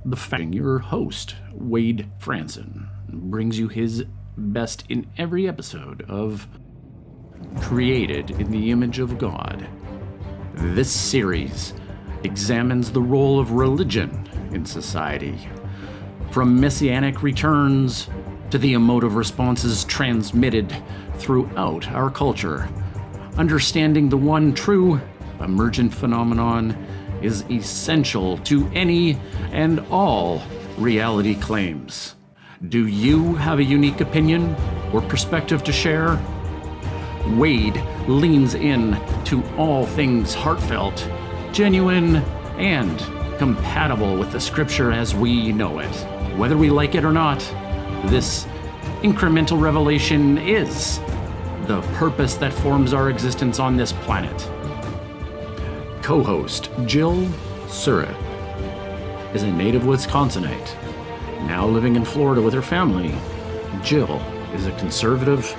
Your host, Wade Fransson, brings you his best in every episode of Created in the Image of God. This series examines the role of religion in society, from messianic returns to the emotive responses transmitted throughout our culture. Understanding the one true emergent phenomenon is essential to any and all reality claims. Do you have a unique opinion or perspective to share? Wade leans in to all things heartfelt, genuine, and compatible with the scripture as we know it. Whether we like it or not, this incremental revelation is the purpose that forms our existence on this planet. Co-host Jill Surratt is a native Wisconsinite. Now living in Florida with her family, Jill is a conservative,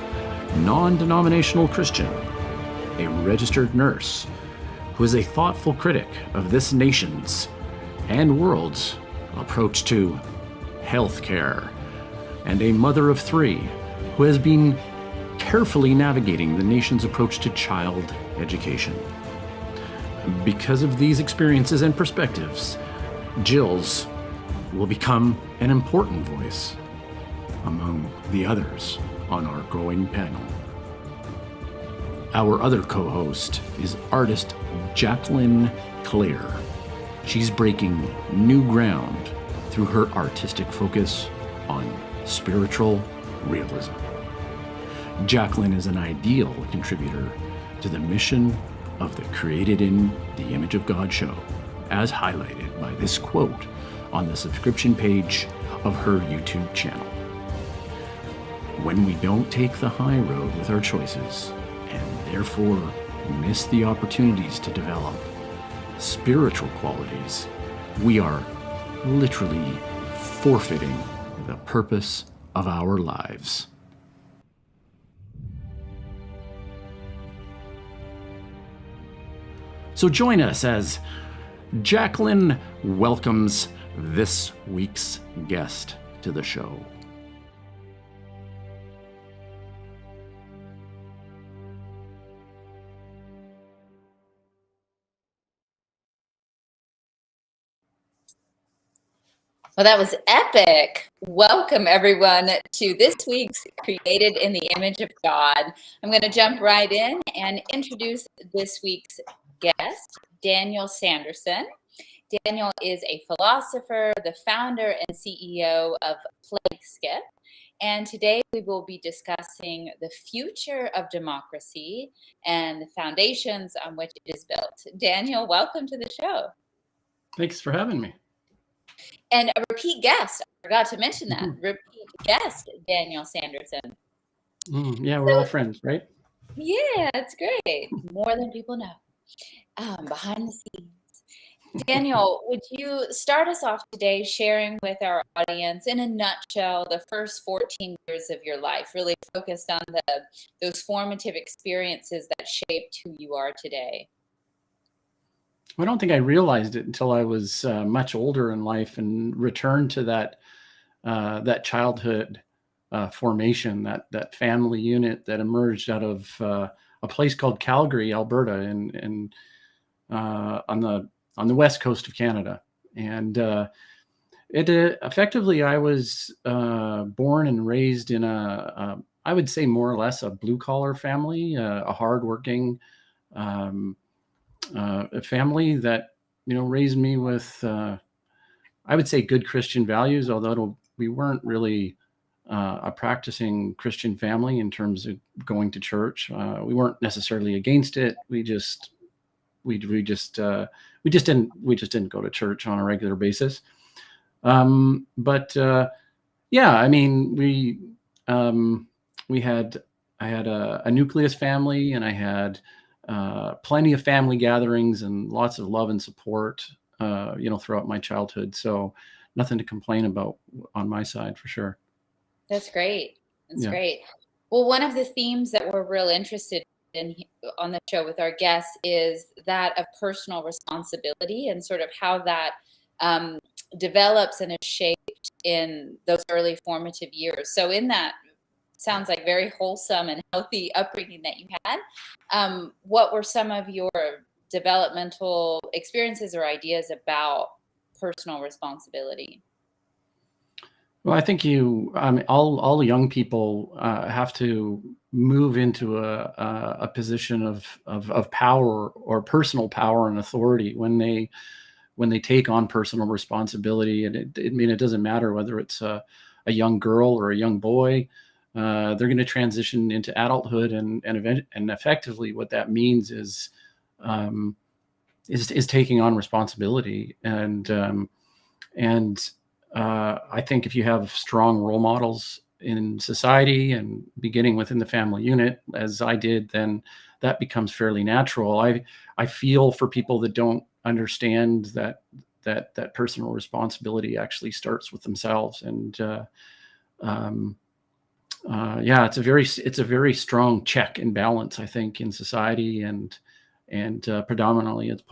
non-denominational Christian, a registered nurse who is a thoughtful critic of this nation's and world's approach to healthcare, and a mother of three who has been carefully navigating the nation's approach to child education. Because of these experiences and perspectives, Jill's will become an important voice among the others on our growing panel. Our other co-host is artist Jacqueline Clare. She's breaking new ground through her artistic focus on spiritual realism. Jacqueline is an ideal contributor to the mission of the Created in the Image of God show, as highlighted by this quote on the subscription page of her YouTube channel. When we don't take the high road with our choices, and therefore miss the opportunities to develop spiritual qualities, we are literally forfeiting the purpose of our lives. So join us as Jacqueline welcomes this week's guest to the show. Well, that was epic. Welcome, everyone, to this week's Created in the Image of God. I'm going to jump right in and introduce this week's guest, Daniel Sanderson. Daniel is a philosopher, the founder and CEO of PlaySkip. And today we will be discussing the future of democracy and the foundations on which it is built. Daniel, welcome to the show. Thanks for having me. And a repeat guest, I forgot to mention that, repeat guest, Daniel Sanderson. Yeah, we're all friends, right? Yeah, it's great. More than people know. Behind the scenes. Daniel, would you start us off today sharing with our audience, in a nutshell, the first 14 years of your life, really focused on those formative experiences that shaped who you are today? I don't think I realized it until I was much older in life and returned to that childhood formation, that family unit that emerged out of a place called Calgary, Alberta, and on the west coast of Canada. And it effectively, I was born and raised in I would say more or less a blue collar family, a hardworking a family that raised me with I would say good Christian values, although we weren't really a practicing Christian family in terms of going to church. We weren't necessarily against it. We just didn't go to church on a regular basis. Yeah, I mean, I had a nucleus family, and I had plenty of family gatherings and lots of love and support, throughout my childhood. So nothing to complain about on my side, for sure. That's great. That's great. Well, one of the themes that we're real interested in on the show with our guests is that of personal responsibility and sort of how that develops and is shaped in those early formative years. So in that, sounds like very wholesome and healthy upbringing that you had. What were some of your developmental experiences or ideas about personal responsibility? Well, I think all young people have to move into a position of power or personal power and authority when they take on personal responsibility. And it doesn't matter whether it's a young girl or a young boy. They're going to transition into adulthood, and effectively what that means is taking on responsibility. And I think if you have strong role models in society and beginning within the family unit, as I did, then that becomes fairly natural. I feel for people that don't understand that personal responsibility actually starts with themselves. And it's a very strong check and balance, I think, in society, and predominantly it's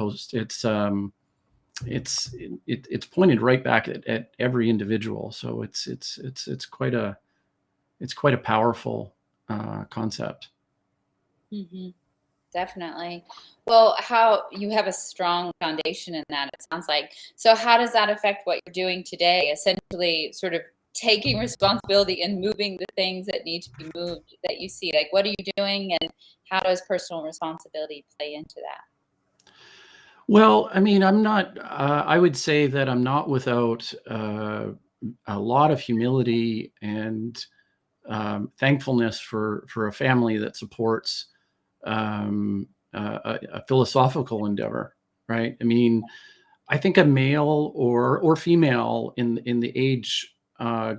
pointed right back at every individual. So it's quite a powerful concept. Mm-hmm. Definitely. Well, how you have a strong foundation in that, it sounds like. So how does that affect what you're doing today? Essentially sort of taking responsibility and moving the things that need to be moved that you see. Like, what are you doing, and how does personal responsibility play into that? Well, I mean, I would say that I'm not without a lot of humility and thankfulness for a family that supports a philosophical endeavor, right? I mean, I think a male or female in the age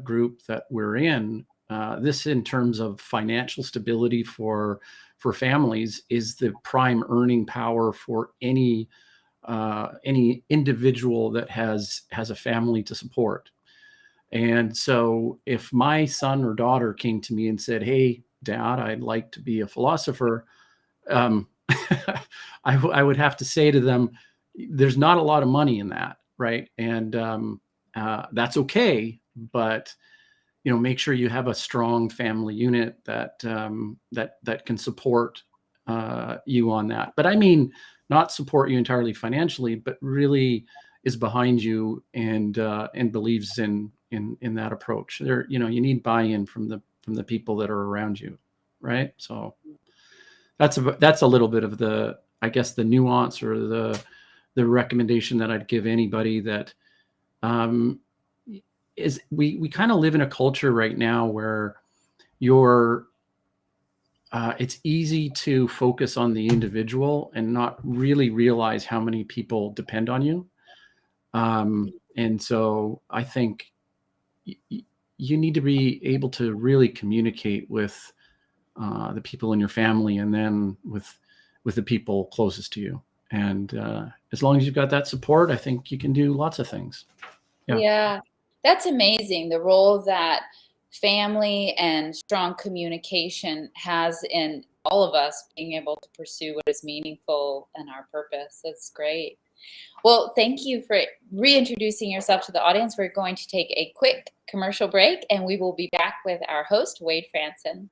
group that we're in, this in terms of financial stability for families is the prime earning power for any individual that has a family to support. And so if my son or daughter came to me and said, "Hey, Dad, I'd like to be a philosopher," I would have to say to them, there's not a lot of money in that, right? And that's okay, but make sure you have a strong family unit that can support you on that. But I mean, not support you entirely financially, but really is behind you and believes in that approach. There, you need buy-in from the people that are around you, right? So that's a little bit of the, I guess, the nuance or the recommendation that I'd give anybody that is we kind of live in a culture right now where it's easy to focus on the individual and not really realize how many people depend on you. And so I think you need to be able to really communicate with the people in your family, and then with the people closest to you. And as long as you've got that support, I think you can do lots of things. Yeah, that's amazing. The role that family and strong communication has in all of us being able to pursue what is meaningful and our purpose. That's great. Well, thank you for reintroducing yourself to the audience. We're going to take a quick commercial break, and we will be back with our host, Wade Fransson.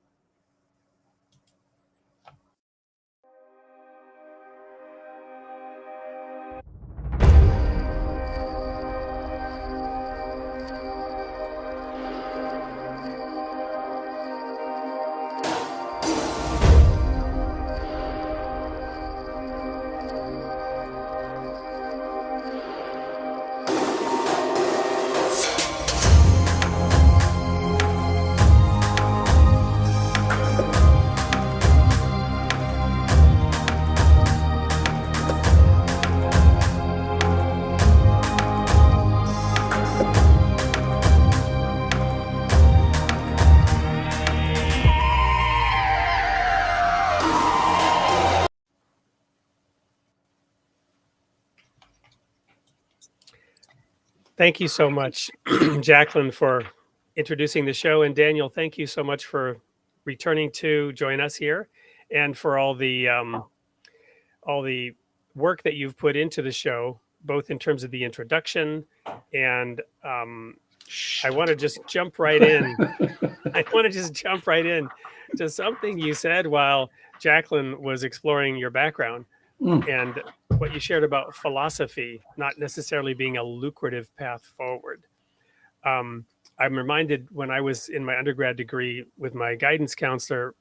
Thank you so much, Jacqueline, for introducing the show. And Daniel, thank you so much for returning to join us here, and for all the work that you've put into the show both in terms of the introduction and I want to just jump right in. I want to just jump right in to something you said while Jacqueline was exploring your background and what you shared about philosophy not necessarily being a lucrative path forward. I'm reminded when I was in my undergrad degree with my guidance counselor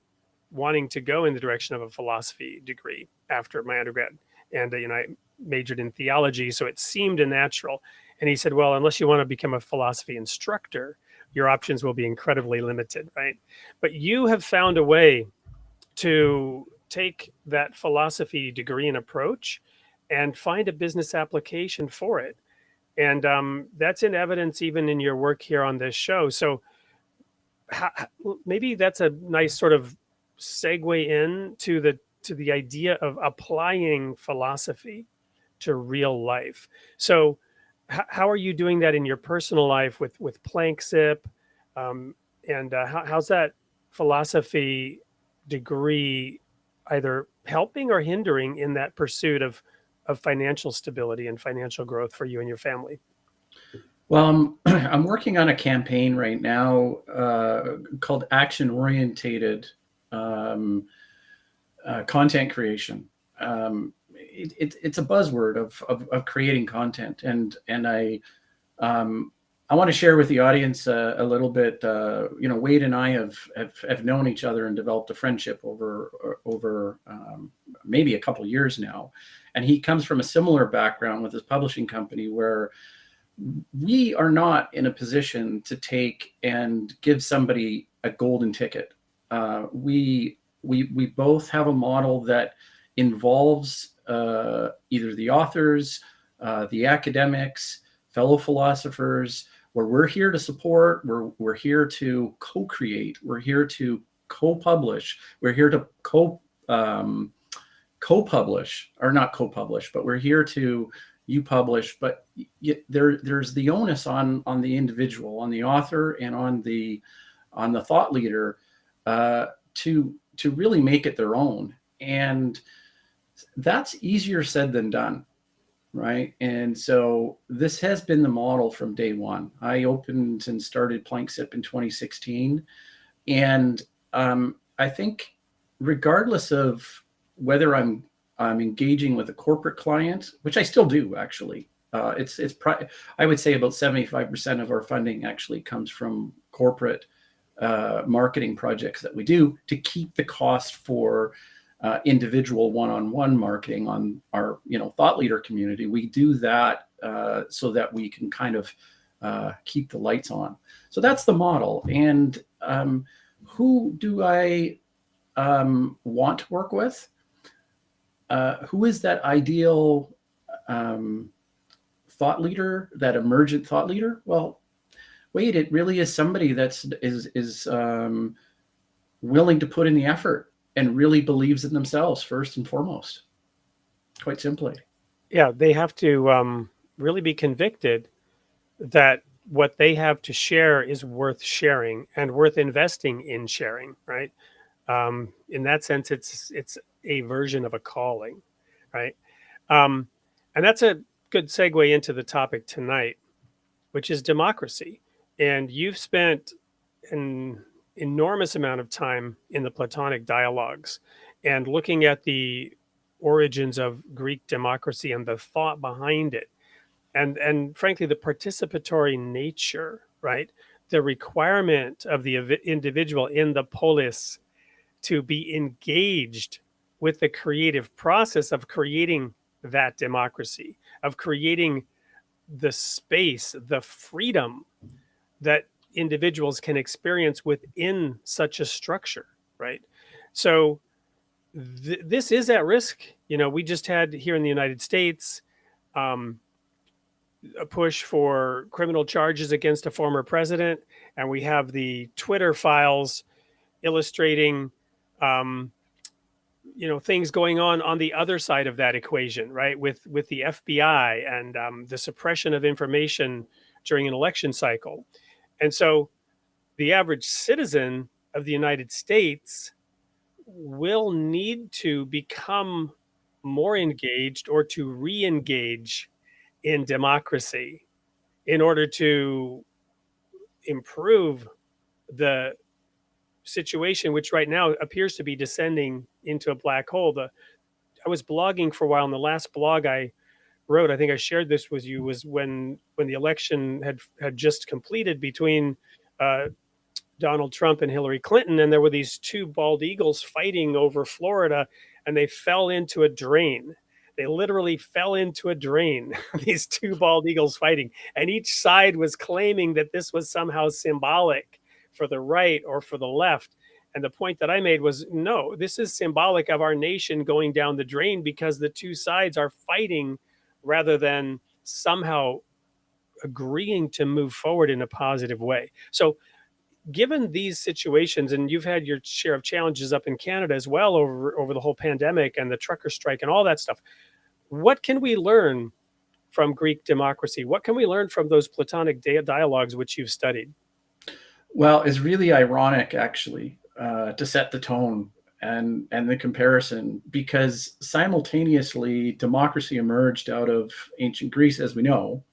wanting to go in the direction of a philosophy degree after my undergrad. And, I majored in theology, so it seemed a natural. And he said, well, unless you want to become a philosophy instructor, your options will be incredibly limited, right? But you have found a way to take that philosophy degree and approach and find a business application for it. And that's in evidence even in your work here on this show. So maybe that's a nice sort of segue in to the idea of applying philosophy to real life. So how are you doing that in your personal life with Plank Sip? And how's that philosophy degree either helping or hindering in that pursuit of financial stability and financial growth for you and your family? Well, I'm working on a campaign right now called action-orientated content creation. It's a buzzword of creating content, and I want to share with the audience a little bit. Wade and I have known each other and developed a friendship over maybe a couple years now, and he comes from a similar background with his publishing company where we are not in a position to take and give somebody a golden ticket. We both have a model that involves either the authors, the academics, fellow philosophers, where we're here to support, we're here to co-create, we're here to co-publish, we're here to co-publish, or not co-publish, but we're here to you publish, but there's the onus on the individual, on the author, and on the thought leader to really make it their own. And that's easier said than done, right? And so this has been the model from day one. I opened and started Plank Sip in 2016, and I think regardless of whether I'm engaging with a corporate client, which I still do actually. I would say about 75% of our funding actually comes from corporate marketing projects that we do to keep the cost for individual one-on-one marketing on our thought leader community. We do that so that we can kind of keep the lights on. So that's the model. And who do I want to work with? Who is that ideal thought leader, that emergent thought leader? Well, Wade, it really is somebody that's is willing to put in the effort and really believes in themselves first and foremost. Quite simply. Yeah, they have to really be convicted that what they have to share is worth sharing and worth investing in sharing, right? In that sense, it's a version of a calling, right? And that's a good segue into the topic tonight, which is democracy. And you've spent an enormous amount of time in the Platonic dialogues and looking at the origins of Greek democracy and the thought behind it. And frankly, the participatory nature, right? The requirement of the individual in the polis to be engaged with the creative process of creating that democracy, of creating the space, the freedom that individuals can experience within such a structure, right? So this is at risk. We just had here in the United States a push for criminal charges against a former president, and we have the Twitter files illustrating things going on the other side of that equation, right? With the FBI and the suppression of information during an election cycle. And so the average citizen of the United States will need to become more engaged or to re-engage in democracy in order to improve the situation, which right now appears to be descending into a black hole. I was blogging for a while, and the last blog I wrote, I think I shared this with you, was when the election had just completed between Donald Trump and Hillary Clinton, and there were these two bald eagles fighting over Florida, and they fell into a drain. They literally fell into a drain, these two bald eagles fighting, and each side was claiming that this was somehow symbolic for the right or for the left. And the point that I made was, no, this is symbolic of our nation going down the drain because the two sides are fighting rather than somehow agreeing to move forward in a positive way. So given these situations, and you've had your share of challenges up in Canada as well over the whole pandemic and the trucker strike and all that stuff, what can we learn from Greek democracy? What can we learn from those Platonic dialogues which you've studied? Well, it's really ironic, actually, to set the tone and the comparison, because simultaneously democracy emerged out of ancient Greece, as we know.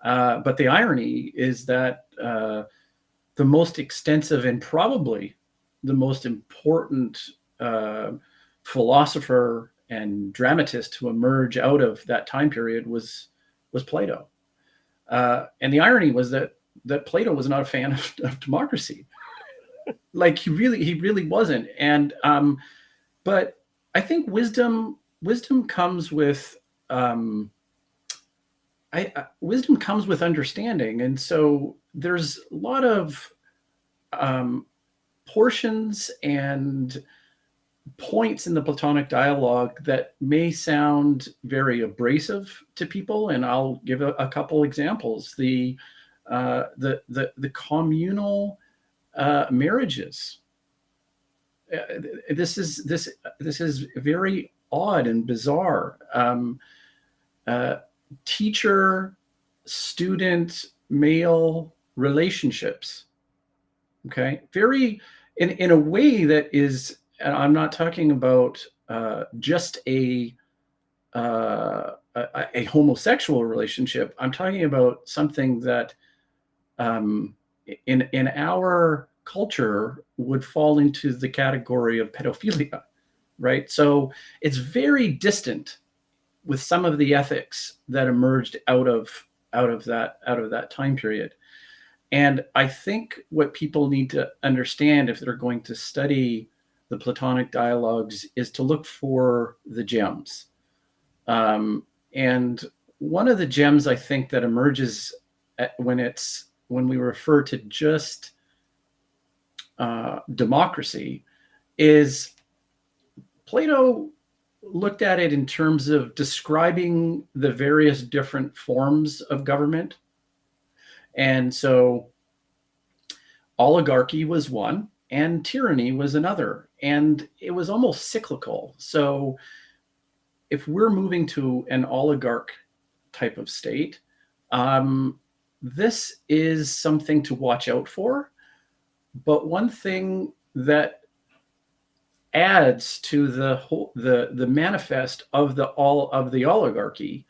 But the irony is that the most extensive and probably the most important philosopher and dramatist to emerge out of that time period was Plato. And the irony was that Plato was not a fan of democracy. Like he really wasn't. And but I think wisdom comes with wisdom comes with understanding. And so there's a lot of portions and points in the Platonic dialogue that may sound very abrasive to people, and I'll give a couple examples. The communal marriages. This is very odd and bizarre. Teacher, student, male relationships. Okay, very in a way that is. And I'm not talking about just a homosexual relationship. I'm talking about something that in our culture would fall into the category of pedophilia, right? So it's very distant with some of the ethics that emerged out of that time period. And I think what people need to understand if they're going to study the Platonic dialogues is to look for the gems. And one of the gems I think that emerges when we refer to just democracy is Plato looked at it in terms of describing the various different forms of government. And so oligarchy was one, and tyranny was another, and it was almost cyclical. So if we're moving to an oligarch type of state, this is something to watch out for. But one thing that adds to the manifest of the oligarchy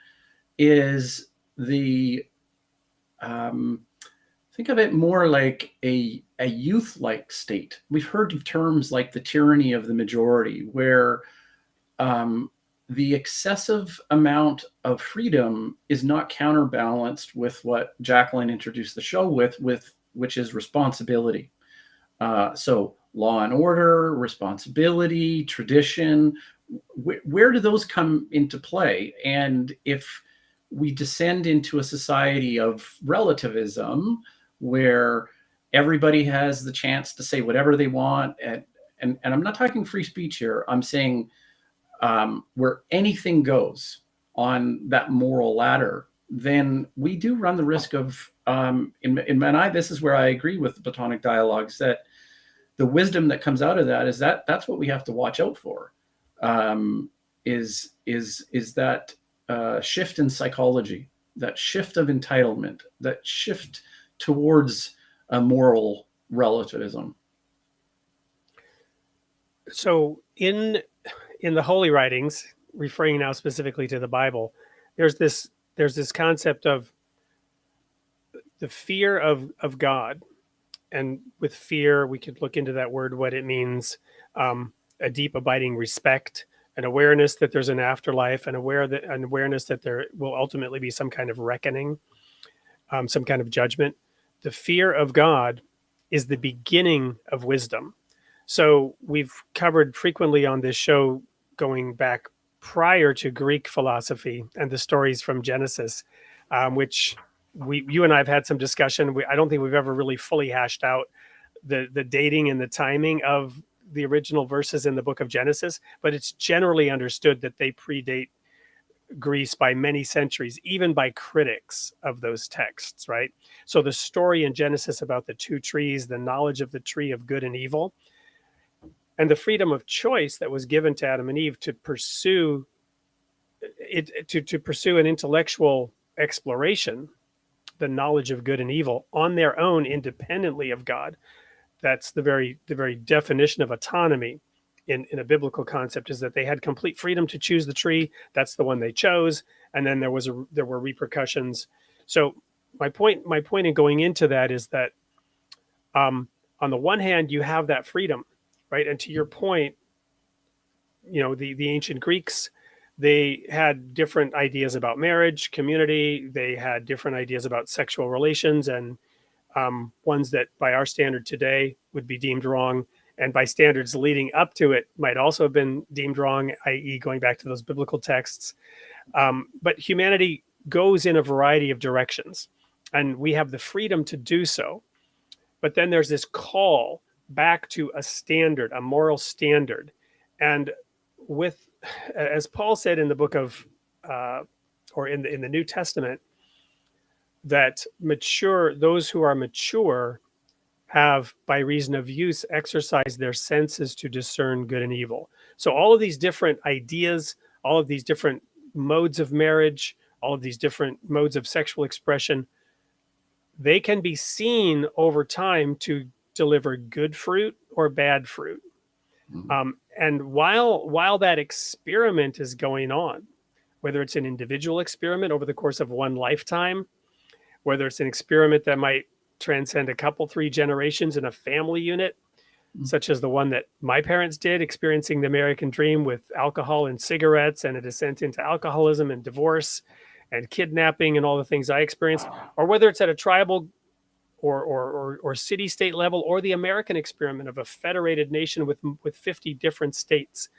is the think of it more like a youth-like state. We've heard of terms like the tyranny of the majority, where the excessive amount of freedom is not counterbalanced with what Jacqueline introduced the show with which is responsibility. So law and order, responsibility, tradition, where do those come into play? And if we descend into a society of relativism where everybody has the chance to say whatever they want, and I'm not talking free speech here, I'm saying where anything goes on that moral ladder, then we do run the risk of, in my eye, this is where I agree with the Platonic dialogues, that the wisdom that comes out of that is that's what we have to watch out for, is that shift in psychology, that shift of entitlement, that shift towards a moral relativism. So in the Holy Writings, referring now specifically to the Bible, there's this there's this concept of the fear of God. And with fear, we could look into that word, what it means, a deep abiding respect, an awareness that there's an afterlife, an awareness that there will ultimately be some kind of reckoning, some kind of judgment. The fear of God is the beginning of wisdom. So we've covered frequently on this show, going back prior to Greek philosophy and the stories from Genesis, which you and I have had some discussion. I don't think we've ever really fully hashed out the dating and the timing of the original verses in the book of Genesis, but it's generally understood that they predate Greece by many centuries, even by critics of those texts, right? So the story in Genesis about the two trees, the knowledge of the tree of good and evil, and the freedom of choice that was given to Adam and Eve to pursue it, to pursue an intellectual exploration, the knowledge of good and evil on their own, independently of God. That's the very definition of autonomy in a biblical concept, is that they had complete freedom to choose the tree. That's the one they chose, and then there were repercussions. So my point in going into that is that on the one hand, you have that freedom, right? And to your point, the ancient Greeks, they had different ideas about marriage, community. They had different ideas about sexual relations, and ones that by our standard today would be deemed wrong, and by standards leading up to it might also have been deemed wrong, i.e. going back to those biblical texts. But humanity goes in a variety of directions, and we have the freedom to do so. But then there's this call back to a standard, a moral standard. And as Paul said in the book of, or in the New Testament, that those who are mature have, by reason of use, exercised their senses to discern good and evil. So all of these different ideas, all of these different modes of marriage, all of these different modes of sexual expression, they can be seen over time to deliver good fruit or bad fruit. And while that experiment is going on, whether it's an individual experiment over the course of one lifetime, whether it's an experiment that might transcend a couple, 3 generations in a family unit, such as the one that my parents did, experiencing the American dream with alcohol and cigarettes and a descent into alcoholism and divorce and kidnapping and all the things I experienced, or whether it's at a tribal or city-state level, or the American experiment of a federated nation with 50 different states.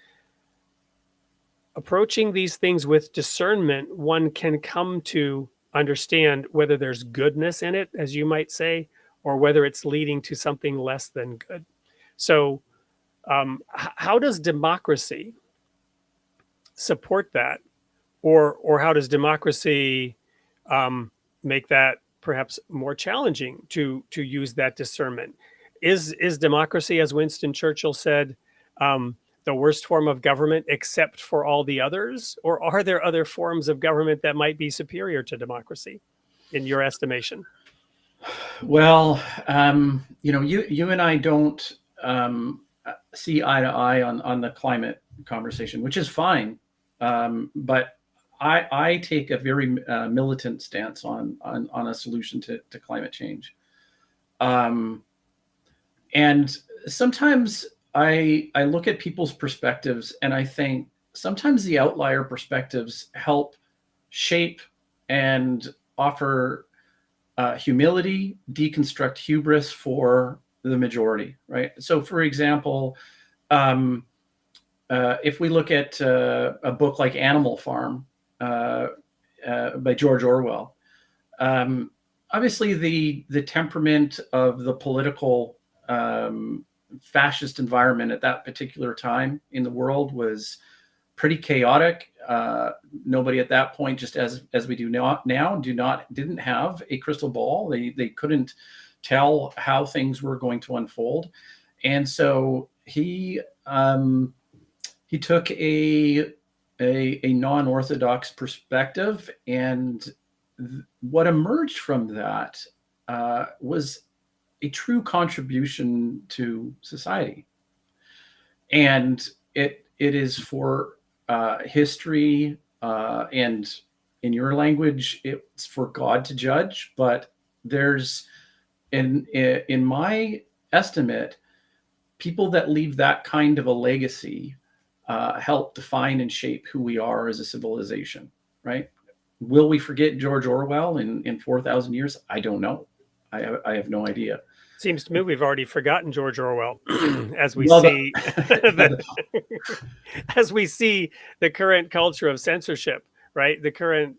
Approaching these things with discernment, one can come to understand whether there's goodness in it, as you might say, or whether it's leading to something less than good. So how does democracy support that? Or how does democracy make that perhaps more challenging to use that discernment? Is democracy, as Winston Churchill said, the worst form of government except for all the others? Or are there other forms of government that might be superior to democracy, in your estimation? Well, you and I don't see eye to eye on the climate conversation, which is fine. But I take a very militant stance on a solution to climate change. And sometimes I look at people's perspectives, and I think sometimes the outlier perspectives help shape and offer humility, deconstruct hubris for the majority, right? So, for example, if we look at a book like Animal Farm by George Orwell, obviously the temperament of the political fascist environment at that particular time in the world was pretty chaotic. Nobody at that point, just as we do now, didn't have a crystal ball. They couldn't tell how things were going to unfold, and so he took a non-orthodox perspective, and what emerged from that was a true contribution to society, and it is for history and in your language, it's for God to judge, but there's, in my estimate, people that leave that kind of a legacy help define and shape who we are as a civilization, right? Will we forget George Orwell in 4,000 years? I don't know. I have no idea. Seems to me we've already forgotten George Orwell, as we Well, see as we see the current culture of censorship, right? The current,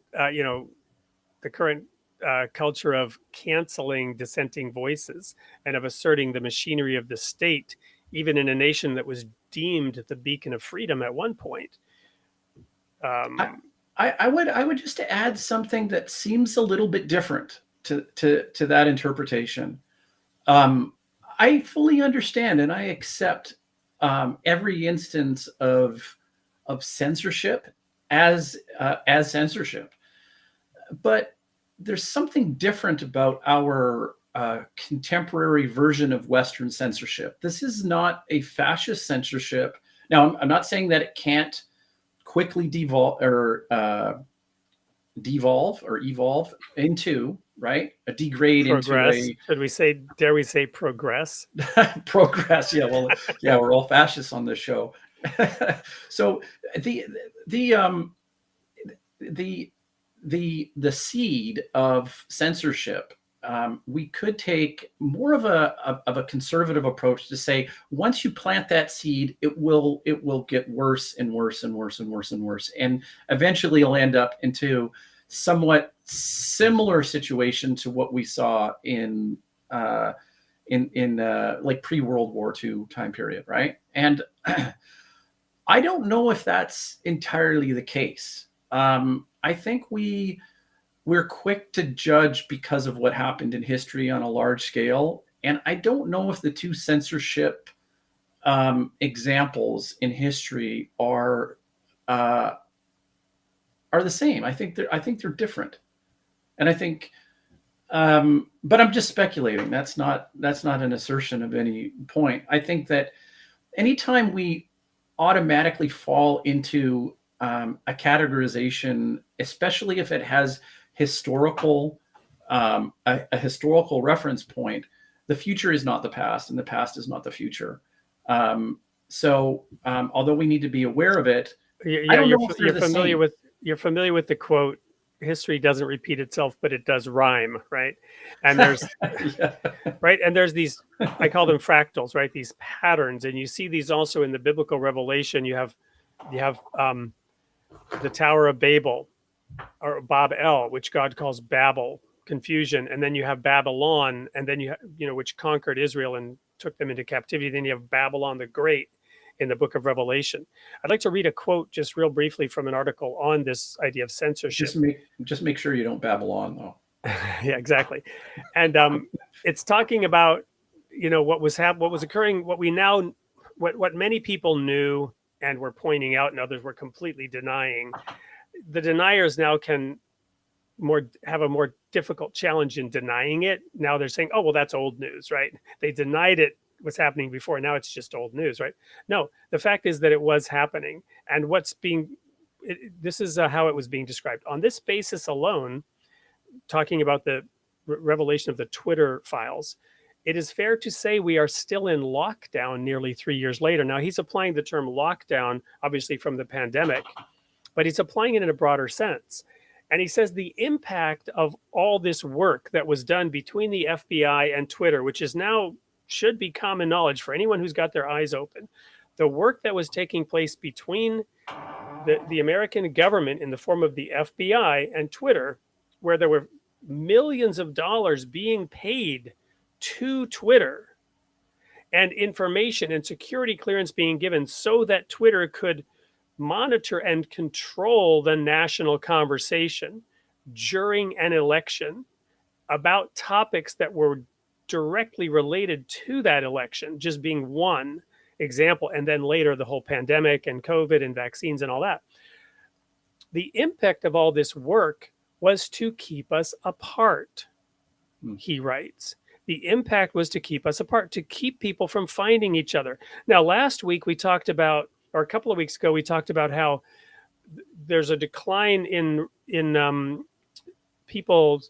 culture of canceling dissenting voices and of asserting the machinery of the state, even in a nation that was deemed the beacon of freedom at one point. I would just add something that seems a little bit different to that interpretation. I fully understand and I accept every instance of censorship as censorship, but there's something different about our contemporary version of Western censorship. This is not a fascist censorship. Now, I'm not saying that it can't quickly devolve into, right, a degrade Progress. into a Should we say, dare we say progress? progress. Yeah, well, yeah, we're all fascists on this show. So the seed of censorship, we could take more of a conservative approach to say, once you plant that seed, it will get worse and worse and worse and worse and worse, and eventually it'll end up into somewhat similar situation to what we saw in like pre-World War II time period, right? And I don't know if that's entirely the case. I think we're quick to judge because of what happened in history on a large scale, and I don't know if the two censorship examples in history are the same. I think they're different, and I think, but I'm just speculating. That's not an assertion of any point. I think that anytime we automatically fall into a categorization, especially if it has historical a historical reference point, the future is not the past, and the past is not the future. So although we need to be aware of it, I don't know if they're the same. You're familiar with the quote, history doesn't repeat itself, but it does rhyme, right? And there's Yeah. right, and there's these, I call them fractals, right? These patterns, and you see these also in the biblical revelation. You have the Tower of Babel, or Babel, which God calls Babel, confusion, and then you have Babylon, and then which conquered Israel and took them into captivity. Then you have Babylon the Great in the book of Revelation. I'd like to read a quote just real briefly from an article on this idea of censorship. Just make sure you don't babble on, though. Yeah, exactly. And it's talking about what was occurring, what many people knew and were pointing out, and others were completely denying. The deniers now can have a more difficult challenge in denying it. Now they're saying, oh, well, that's old news, right? They denied it was happening before. Now it's just old news, right? No, the fact is that it was happening. And this is how it was being described. On this basis alone, talking about the revelation of the Twitter files, it is fair to say we are still in lockdown nearly 3 years later. Now, he's applying the term lockdown, obviously from the pandemic, but he's applying it in a broader sense. And he says the impact of all this work that was done between the FBI and Twitter, which is now should be common knowledge for anyone who's got their eyes open, the work that was taking place between the American government in the form of the FBI and Twitter, where there were millions of dollars being paid to Twitter and information and security clearance being given so that Twitter could monitor and control the national conversation during an election about topics that were directly related to that election, just being one example. And then later, the whole pandemic and COVID and vaccines and all that. The impact of all this work was to keep us apart, he writes. The impact was to keep us apart, to keep people from finding each other. Now, last week we talked about, or a couple of weeks ago, we talked about how there's a decline in people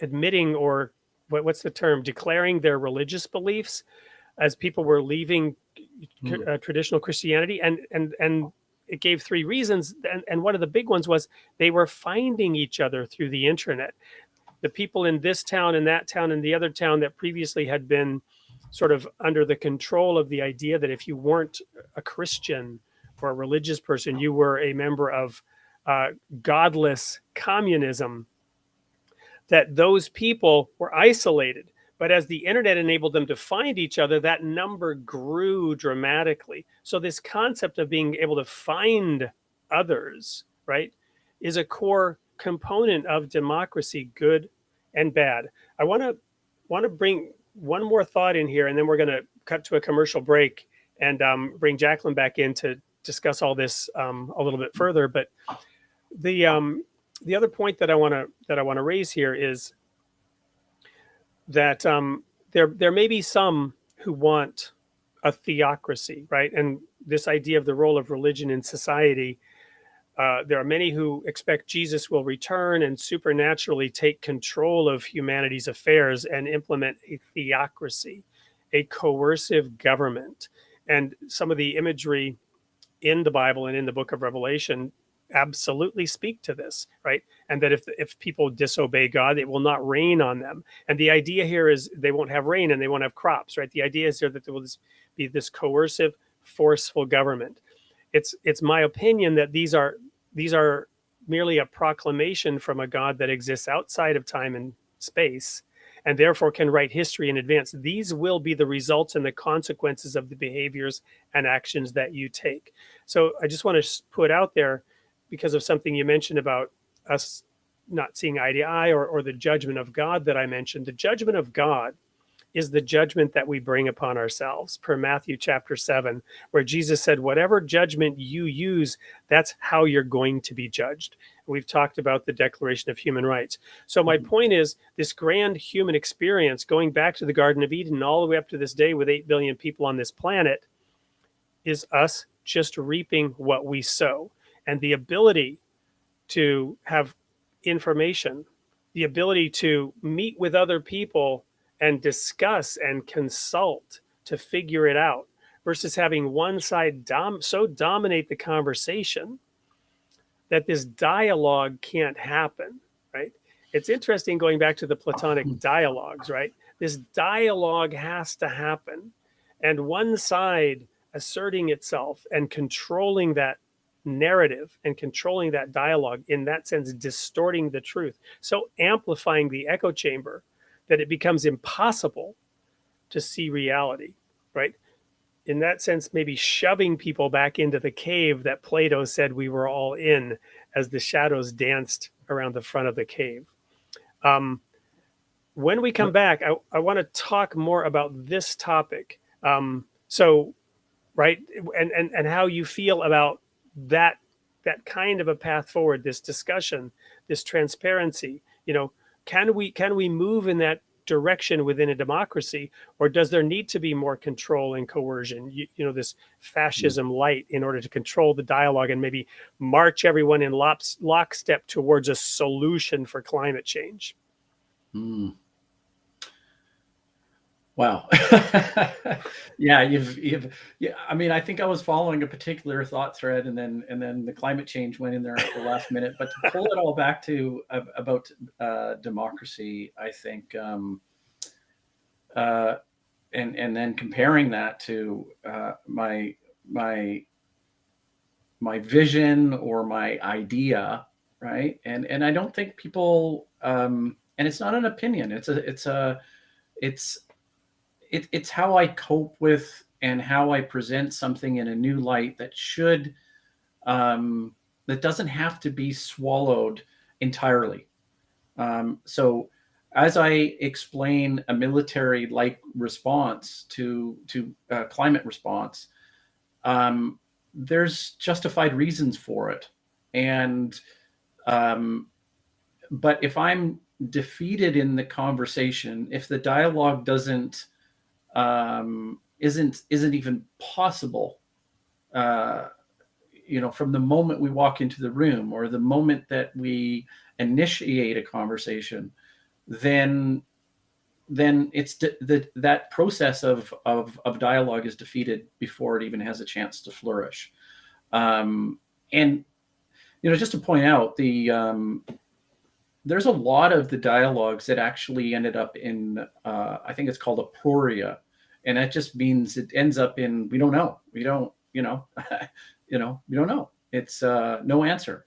admitting, or what's the term, declaring their religious beliefs, as people were leaving traditional Christianity, and it gave three reasons, and one of the big ones was they were finding each other through the internet. The people in this town and that town and the other town that previously had been sort of under the control of the idea that if you weren't a Christian or a religious person, you were a member of godless communism, that those people were isolated. But as the internet enabled them to find each other, that number grew dramatically. So this concept of being able to find others, right, is a core component of democracy, good and bad. I want to bring one more thought in here, and then we're going to cut to a commercial break and bring Jacqueline back in to discuss all this a little bit further. But the other point that I want to raise here is that there may be some who want a theocracy, right? And this idea of the role of religion in society. There are many who expect Jesus will return and supernaturally take control of humanity's affairs and implement a theocracy, a coercive government. And some of the imagery in the Bible and in the book of Revelation absolutely speak to this, right? And that if people disobey God, it will not rain on them. And the idea here is they won't have rain and they won't have crops, right? The idea is here that there will be this coercive, forceful government. It's my opinion that these are merely a proclamation from a God that exists outside of time and space, and therefore can write history in advance. These will be the results and the consequences of the behaviors and actions that you take. So I just want to put out there, because of something you mentioned about us not seeing eye to eye, or the judgment of God that I mentioned. The judgment of God is the judgment that we bring upon ourselves, per Matthew chapter 7, where Jesus said, whatever judgment you use, that's how you're going to be judged. We've talked about the Declaration of Human Rights. So my point is, this grand human experience, going back to the Garden of Eden all the way up to this day with 8 billion people on this planet, is us just reaping what we sow. And the ability to have information, the ability to meet with other people and discuss and consult to figure it out, versus having one side so dominate the conversation that this dialogue can't happen, right? It's interesting, going back to the Platonic dialogues, right? This dialogue has to happen, and one side asserting itself and controlling that narrative and controlling that dialogue, in that sense distorting the truth, so amplifying the echo chamber that it becomes impossible to see reality, right? In that sense, maybe shoving people back into the cave that Plato said we were all in, as the shadows danced around the front of the cave. When we come back, I want to talk more about this topic. Right, and how you feel about that kind of a path forward, this discussion, this transparency. Can we move in that direction within a democracy, or does there need to be more control and coercion, this fascism light, in order to control the dialogue and maybe march everyone in lockstep towards a solution for climate change? Wow. Yeah, I mean, I think I was following a particular thought thread, and then the climate change went in there at the last minute. But to pull it all back to about democracy, I think, and then comparing that to my vision or my idea, right? And I don't think people, and it's not an opinion. It's how I cope with and how I present something in a new light that that doesn't have to be swallowed entirely. So as I explain a military-like response to climate response, there's justified reasons for it. And but if I'm defeated in the conversation, if the dialogue isn't even possible, from the moment we walk into the room or the moment that we initiate a conversation, then it's that process of dialogue is defeated before it even has a chance to flourish. And just to point out, there's a lot of the dialogues that actually ended up in I think it's called aporia, and that just means it ends up in we don't know. We don't know. It's no answer.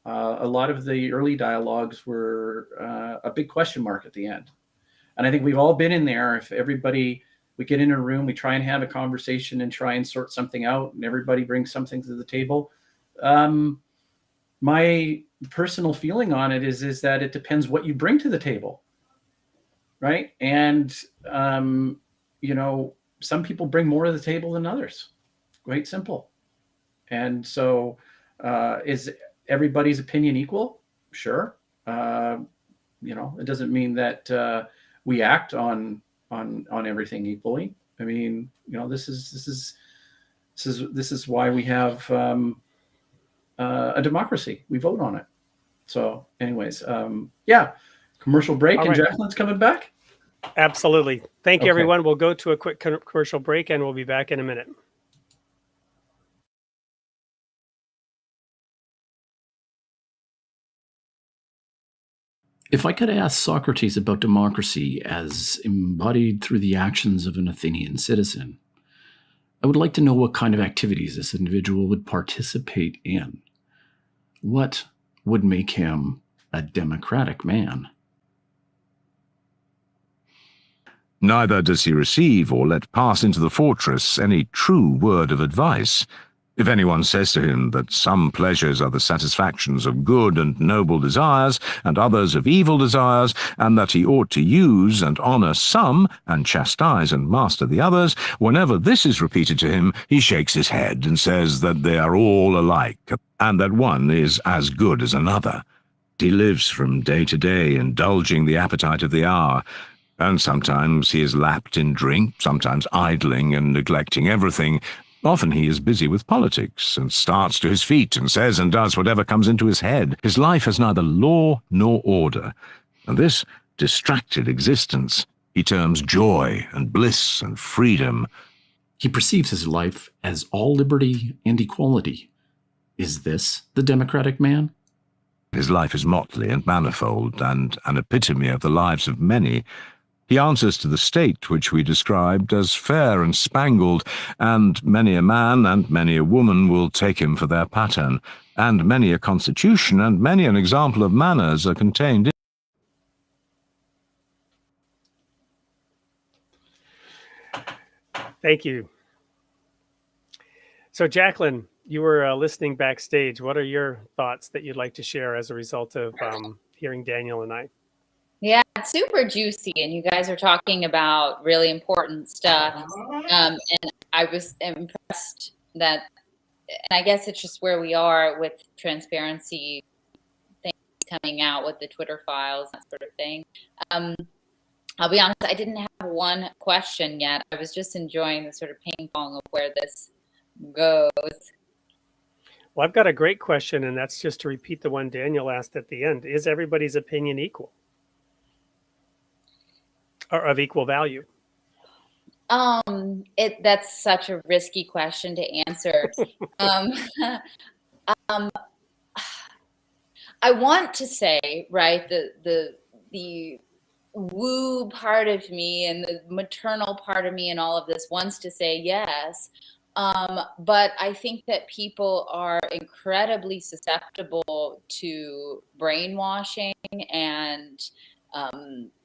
A lot of the early dialogues were a big question mark at the end. And I think we've all been in there. If we get in a room, we try and have a conversation and try and sort something out, and everybody brings something to the table. My personal feeling on it is that it depends what you bring to the table, right? And some people bring more to the table than others. Quite simple. And so, is everybody's opinion equal? Sure. It doesn't mean that we act on everything equally. I mean, this is why we have a democracy. We vote on it. So, anyways, commercial break, All and right. Jacqueline's coming back. Absolutely. Thank you, Okay. everyone. We'll go to a quick commercial break, and we'll be back in a minute. If I could ask Socrates about democracy as embodied through the actions of an Athenian citizen, I would like to know what kind of activities this individual would participate in. What would make him a democratic man? Neither does he receive or let pass into the fortress any true word of advice. If anyone says to him that some pleasures are the satisfactions of good and noble desires, and others of evil desires, and that he ought to use and honor some, and chastise and master the others, whenever this is repeated to him, he shakes his head and says that they are all alike, and that one is as good as another. He lives from day to day, indulging the appetite of the hour, and sometimes he is lapped in drink, sometimes idling and neglecting everything. Often he is busy with politics, and starts to his feet, and says and does whatever comes into his head. His life has neither law nor order, and this distracted existence he terms joy and bliss and freedom. He perceives his life as all liberty and equality. Is this the democratic man? His life is motley and manifold, and an epitome of the lives of many. He answers to the state which we described as fair and spangled, and many a man and many a woman will take him for their pattern, and many a constitution and many an example of manners are contained in. Thank you. So, Jacqueline, you were listening backstage. What are your thoughts that you'd like to share as a result of hearing Daniel and I? Yeah, it's super juicy, and you guys are talking about really important stuff. And I was impressed that, and I guess it's just where we are with transparency, things coming out with the Twitter files, that sort of thing. I'll be honest, I didn't have one question yet. I was just enjoying the sort of ping pong of where this goes. Well, I've got a great question, and that's just to repeat the one Daniel asked at the end. Is everybody's opinion equal? Or of equal value? That's such a risky question to answer. I want to say, right, the woo part of me and the maternal part of me and all of this wants to say yes. But I think that people are incredibly susceptible to brainwashing and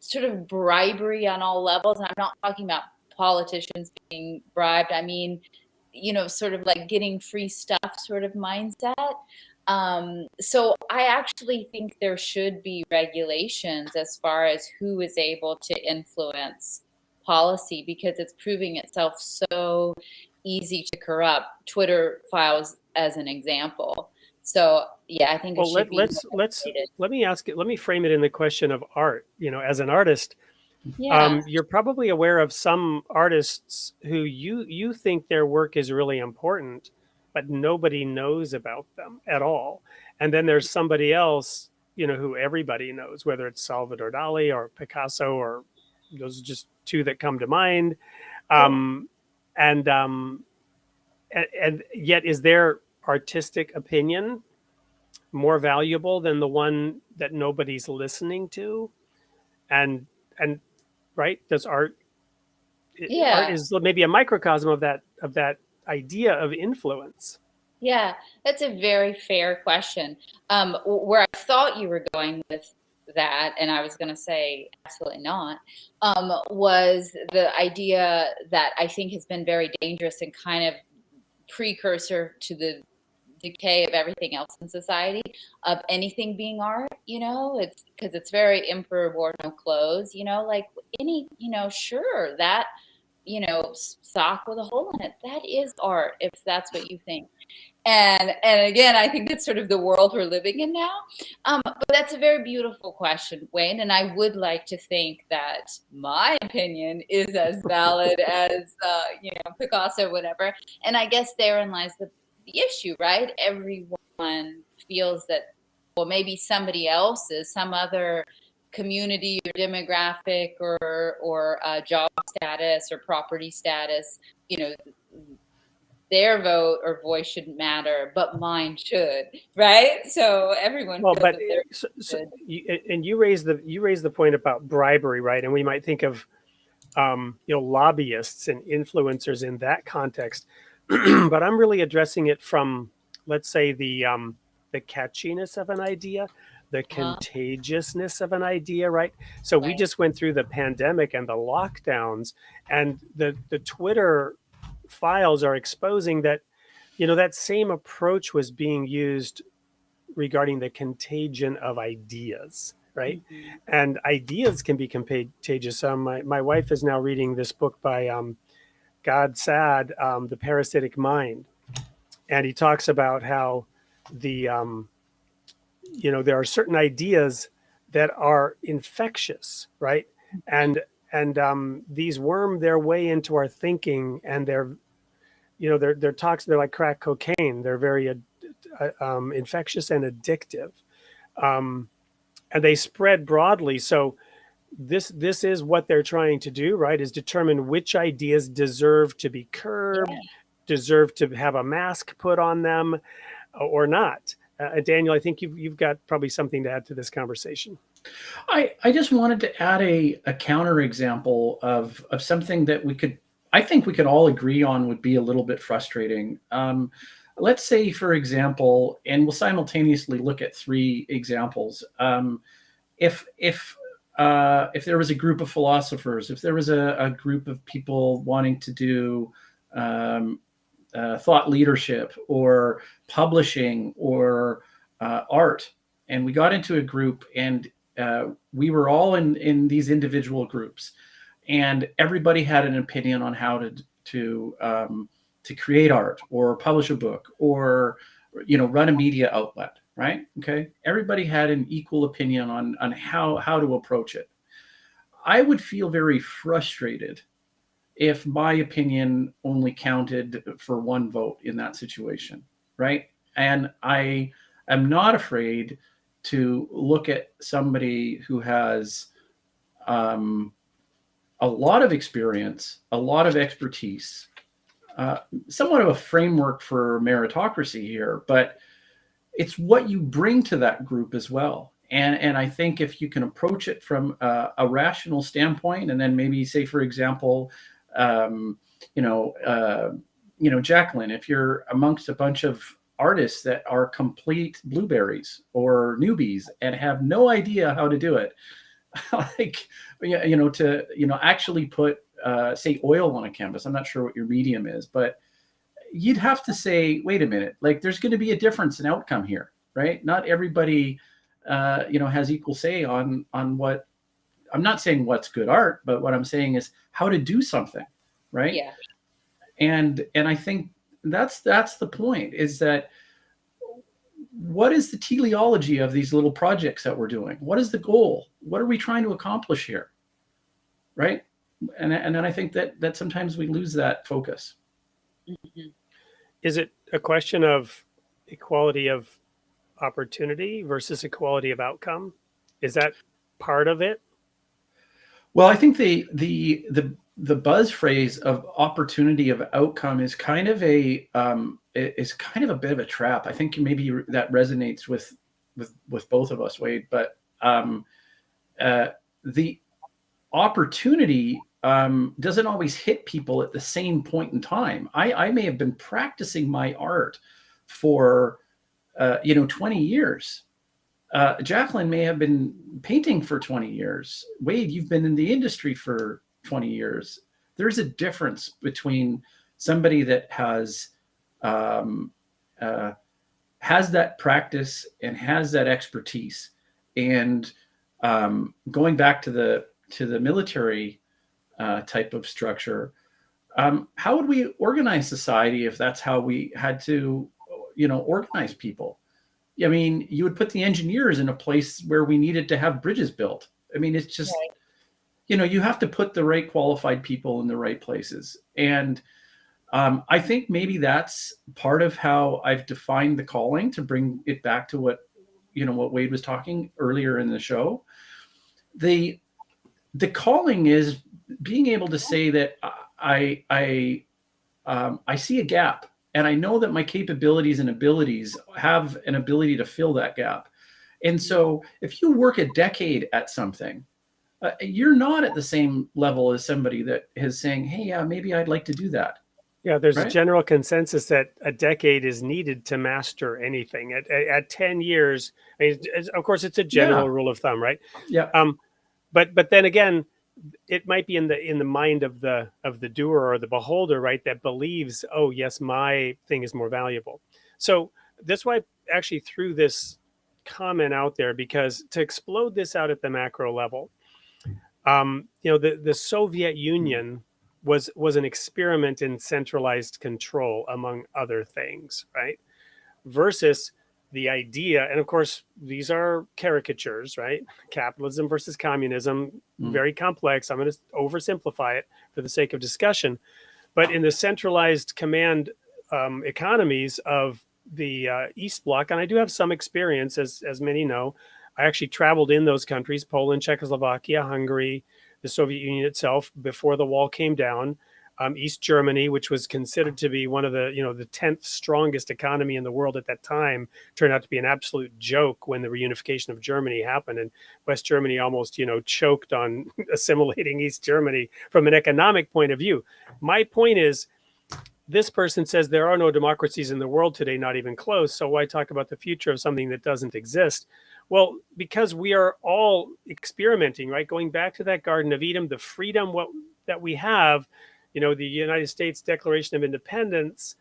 sort of bribery on all levels. And I'm not talking about politicians being bribed. I mean, sort of like getting free stuff sort of mindset. So I actually think there should be regulations as far as who is able to influence policy, because it's proving itself so easy to corrupt. Twitter files as an example. So yeah, I think it should be let me ask it. Let me frame it in the question of art. As an artist, you're probably aware of some artists who you think their work is really important, but nobody knows about them at all. And then there's somebody else, who everybody knows, whether it's Salvador Dali or Picasso, or those are just two that come to mind. Um, and yet, is their artistic opinion more valuable than the one that nobody's listening to? And right, does art Yeah. is maybe a microcosm of that idea of influence. Yeah, that's a very fair question. Where I thought you were going with that, and I was going to say absolutely not, was the idea that I think has been very dangerous and kind of precursor to the decay of everything else in society, of anything being art. It's because it's very emperor wore no clothes. Like any, sure, that sock with a hole in it, that is art, if that's what you think. And again, I think that's sort of the world we're living in now. But that's a very beautiful question, Wayne. And I would like to think that my opinion is as valid as Picasso, whatever. And I guess therein lies the issue, right? Everyone feels that, well, maybe somebody else's, some other community or demographic or job status or property status, their vote or voice shouldn't matter, but mine should, right? So everyone. Well, feels but that you raise the point about bribery, right? And we might think of lobbyists and influencers in that context, but I'm really addressing it from, let's say, the catchiness of an idea, the contagiousness of an idea, right? So we just went through the pandemic and the lockdowns, and the Twitter files are exposing that, that same approach was being used regarding the contagion of ideas, right? Mm-hmm. And ideas can be contagious. My wife is now reading this book by God Sad, The Parasitic Mind. And he talks about how the, there are certain ideas that are infectious, right? And these worm their way into our thinking, and they're toxic. They're like crack cocaine. They're very infectious and addictive, and they spread broadly. So this is what they're trying to do, right? Is determine which ideas deserve to be curbed, deserve to have a mask put on them, or not. Daniel, I think you've got probably something to add to this conversation. I just wanted to add a counterexample of something that I think we could all agree on would be a little bit frustrating. Let's say, for example, and we'll simultaneously look at three examples. If there was a group of philosophers, if there was a group of people wanting to do thought leadership or publishing or art, and we got into a group, and we were all in these individual groups, and everybody had an opinion on how to create art or publish a book or run a media outlet, right? Okay, everybody had an equal opinion on how to approach it. I would feel very frustrated if my opinion only counted for one vote in that situation, right? And I am not afraid to look at somebody who has a lot of experience, a lot of expertise, somewhat of a framework for meritocracy here, but it's what you bring to that group as well. And I think if you can approach it from a rational standpoint, and then maybe say, for example, Jacqueline, if you're amongst a bunch of artists that are complete blueberries or newbies and have no idea how to do it, to actually put say oil on a canvas. I'm not sure what your medium is, but you'd have to say, wait a minute, like there's going to be a difference in outcome here, right? Not everybody has equal say on what. I'm not saying what's good art, but what I'm saying is how to do something, right? Yeah. And I think that's the point, is that what is the teleology of these little projects that we're doing? What is the goal? What are we trying to accomplish here, right? And then I think that sometimes we lose that focus. Mm-hmm. Is it a question of equality of opportunity versus equality of outcome? Is that part of it? Well, I think the buzz phrase of opportunity of outcome is kind of a bit of a trap. I think maybe that resonates with both of us, Wade. But the opportunity doesn't always hit people at the same point in time. I may have been practicing my art for 20 years. Jacqueline may have been painting for 20 years. Wade, you've been in the industry for 20 years. There's a difference between somebody that has that practice and has that expertise, and going back to the military type of structure. How would we organize society if that's how we had to, organize people? I mean, you would put the engineers in a place where we needed to have bridges built. I mean, it's just, right. You have to put the right qualified people in the right places. And I think maybe that's part of how I've defined the calling, to bring it back to what Wade was talking earlier in the show. The calling is being able to say that I see a gap. And I know that my capabilities and abilities have an ability to fill that gap. And so if you work a decade at something, you're not at the same level as somebody that is saying, hey, yeah, maybe I'd like to do that. Yeah, there's right? a general consensus that a decade is needed to master anything. At 10 years, I mean, of course, it's a general rule of thumb, right? Yeah. But then again, it might be in the mind of the doer or the beholder, right, that believes, oh yes, my thing is more valuable. So that's why I actually threw this comment out there, because to explode this out at the macro level, the Soviet Union was an experiment in centralized control, among other things, right? Versus the idea, and of course, these are caricatures, right? Capitalism versus communism, very complex. I'm going to oversimplify it for the sake of discussion. But in the centralized command economies of the East Bloc, and I do have some experience, as many know, I actually traveled in those countries, Poland, Czechoslovakia, Hungary, the Soviet Union itself, before the wall came down. East Germany, which was considered to be one of the 10th strongest economy in the world at that time, turned out to be an absolute joke when the reunification of Germany happened. And West Germany almost, choked on assimilating East Germany from an economic point of view. My point is, this person says there are no democracies in the world today, not even close. So why talk about the future of something that doesn't exist? Well, because we are all experimenting, right? Going back to that Garden of Eden, the freedom that we have, the United States Declaration of Independence,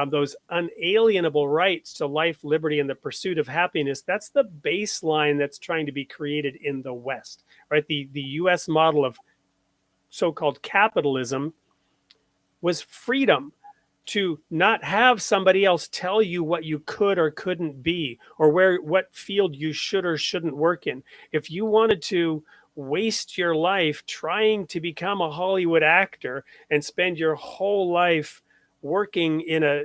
those unalienable rights to life, liberty, and the pursuit of happiness, that's the baseline that's trying to be created in the West, right? The US model of so-called capitalism was freedom to not have somebody else tell you what you could or couldn't be, or what field you should or shouldn't work in. If you wanted to waste your life trying to become a Hollywood actor and spend your whole life working in a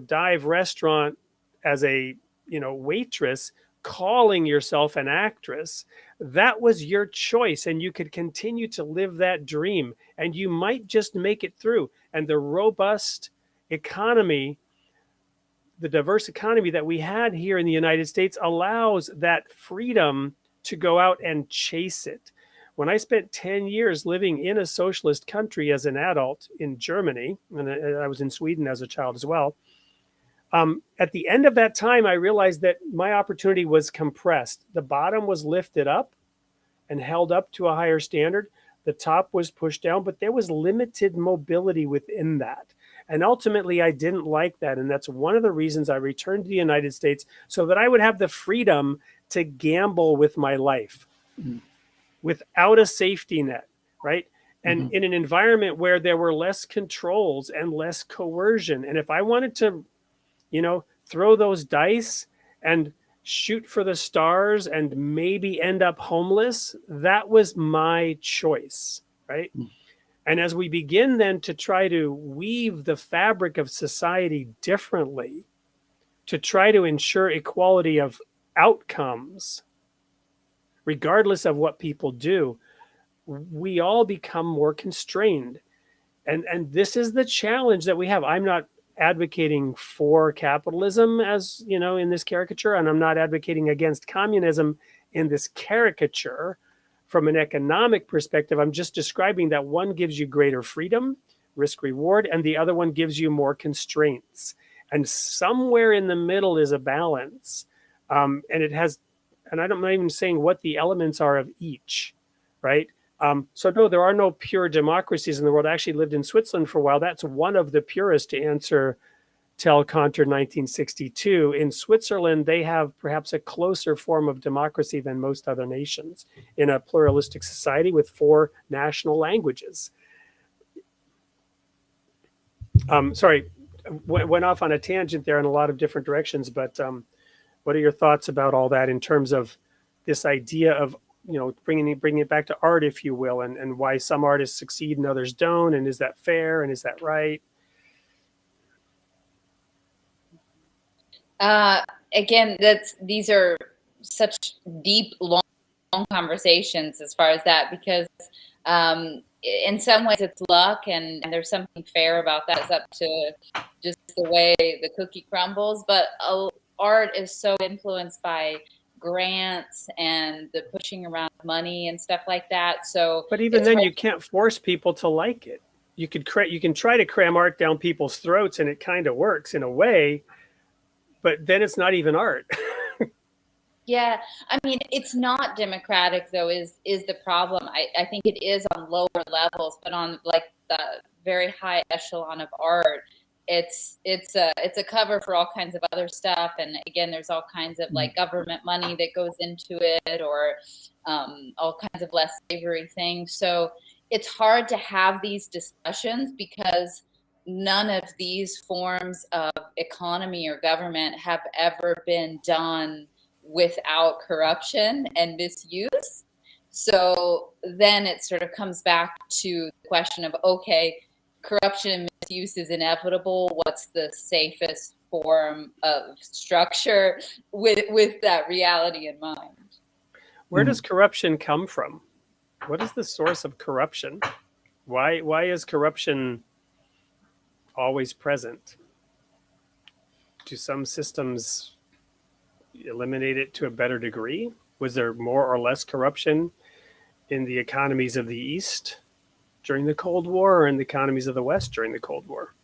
dive restaurant as a waitress, calling yourself an actress, that was your choice, and you could continue to live that dream, and you might just make it through. And the robust economy, the diverse economy that we had here in the United States, allows that freedom to go out and chase it. When I spent 10 years living in a socialist country as an adult in Germany, and I was in Sweden as a child as well, at the end of that time, I realized that my opportunity was compressed. The bottom was lifted up and held up to a higher standard. The top was pushed down, but there was limited mobility within that. And ultimately, I didn't like that. And that's one of the reasons I returned to the United States, so that I would have the freedom to gamble with my life without a safety net, right? And in an environment where there were less controls and less coercion. And if I wanted to, throw those dice and shoot for the stars and maybe end up homeless, that was my choice, right? And as we begin then to try to weave the fabric of society differently, to try to ensure equality of outcomes, regardless of what people do, we all become more constrained. And this is the challenge that we have. I'm not advocating for capitalism, as you know, in this caricature, and I'm not advocating against communism in this caricature. From an economic perspective, I'm just describing that one gives you greater freedom, risk reward, and the other one gives you more constraints. And somewhere in the middle is a balance. And it has, and I'm not even saying what the elements are of each, right? So no, there are no pure democracies in the world. I actually lived in Switzerland for a while. That's one of the purest, to answer Tel Conter 1962. In Switzerland, they have perhaps a closer form of democracy than most other nations in a pluralistic society with 4 national languages. Sorry, went off on a tangent there in a lot of different directions, but what are your thoughts about all that in terms of this idea of, you know, bringing it back to art, if you will, and why some artists succeed and others don't, and is that fair and is that right? Again, these are such deep, long conversations as far as that, because in some ways it's luck, and there's something fair about that. It's up to just the way the cookie crumbles. But art is so influenced by grants and the pushing around money and stuff like that. So, but even then, you can't force people to like it. You can try to cram art down people's throats, and it kind of works in a way. But then it's not even art. Yeah, I mean, it's not democratic, though, is the problem. I think it is on lower levels, but on like the very high echelon of art, it's a cover for all kinds of other stuff. And again, there's all kinds of like government money that goes into it, or all kinds of less savory things. So it's hard to have these discussions because none of these forms of economy or government have ever been done without corruption and misuse. So then it sort of comes back to the question of, okay, corruption and misuse is inevitable. What's the safest form of structure with that reality in mind? Where does corruption come from? What is the source of corruption? Why is corruption always present? Do some systems eliminate it to a better degree? Was there more or less corruption in the economies of the East during the Cold War, or in the economies of the West during the Cold War?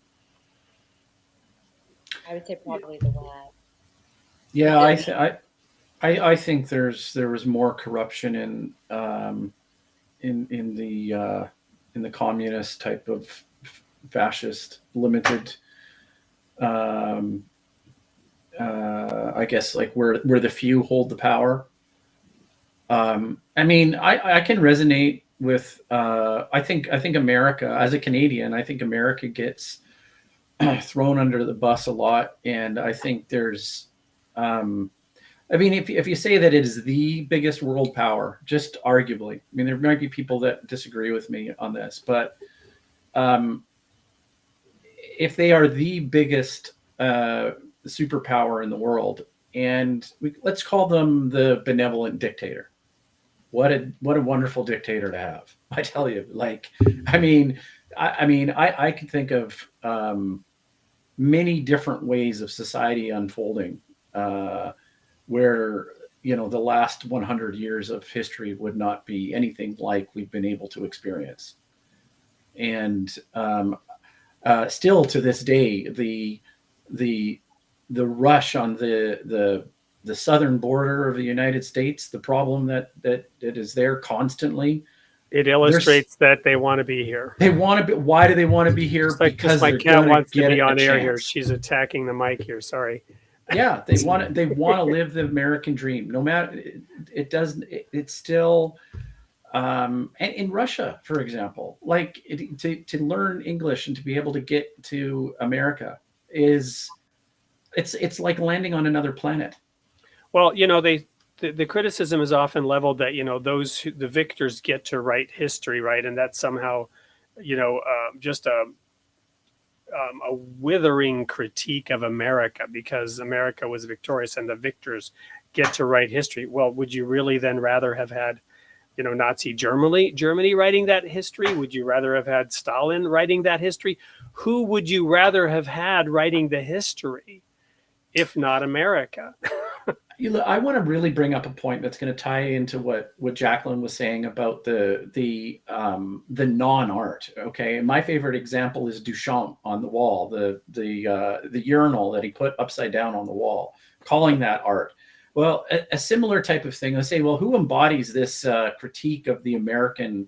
I would say probably the West. Yeah, I think there was more corruption in the communist type of fascist limited. I guess like where the few hold the power. I mean, I can resonate with. I think America, as a Canadian, I think America gets thrown under the bus a lot, and I think there's. I mean, if you say that it is the biggest world power, just arguably, I mean, there might be people that disagree with me on this, but if they are the biggest superpower in the world, and let's call them the benevolent dictator. What a wonderful dictator to have. I tell you, like, I can think of many different ways of society unfolding where, you know, the last 100 years of history would not be anything like we've been able to experience. And still to this day, the rush on the southern border of the United States, the problem that is there constantly. It illustrates that they want to be here. They want to be. Why do they want to be here? Like, because my cat wants to be on air here. She's attacking the mic here. Sorry. Yeah, they want to live the American dream. No matter it doesn't. It's still. And in Russia, for example, like to learn English and to be able to get to America it's like landing on another planet. Well, you know, the criticism is often leveled that, you know, the victors get to write history, right? And that somehow just a withering critique of America because America was victorious and the victors get to write history. Well, would you really then rather have had, Nazi Germany writing that history? Would you rather have had Stalin writing that history? Who would you rather have had writing the history if not America? I want to really bring up a point that's going to tie into what Jacqueline was saying about the non-art. Okay, and my favorite example is Duchamp on the wall, the urinal that he put upside down on the wall, calling that art. Well, a similar type of thing. Let's say, well, who embodies this critique of the American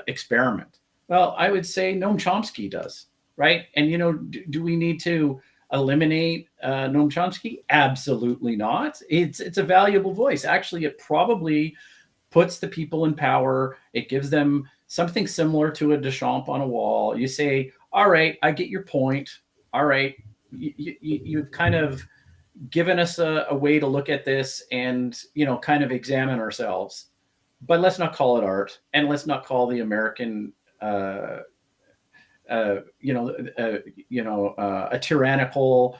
experiment? Well, I would say Noam Chomsky does, right? And do we need to eliminate Noam Chomsky? Absolutely not. It's a valuable voice. Actually, it probably puts the people in power. It gives them something similar to a Duchamp on a wall. You say, all right, I get your point. All right, you've kind of given us a way to look at this and kind of examine ourselves. But let's not call it art, and let's not call the American a tyrannical,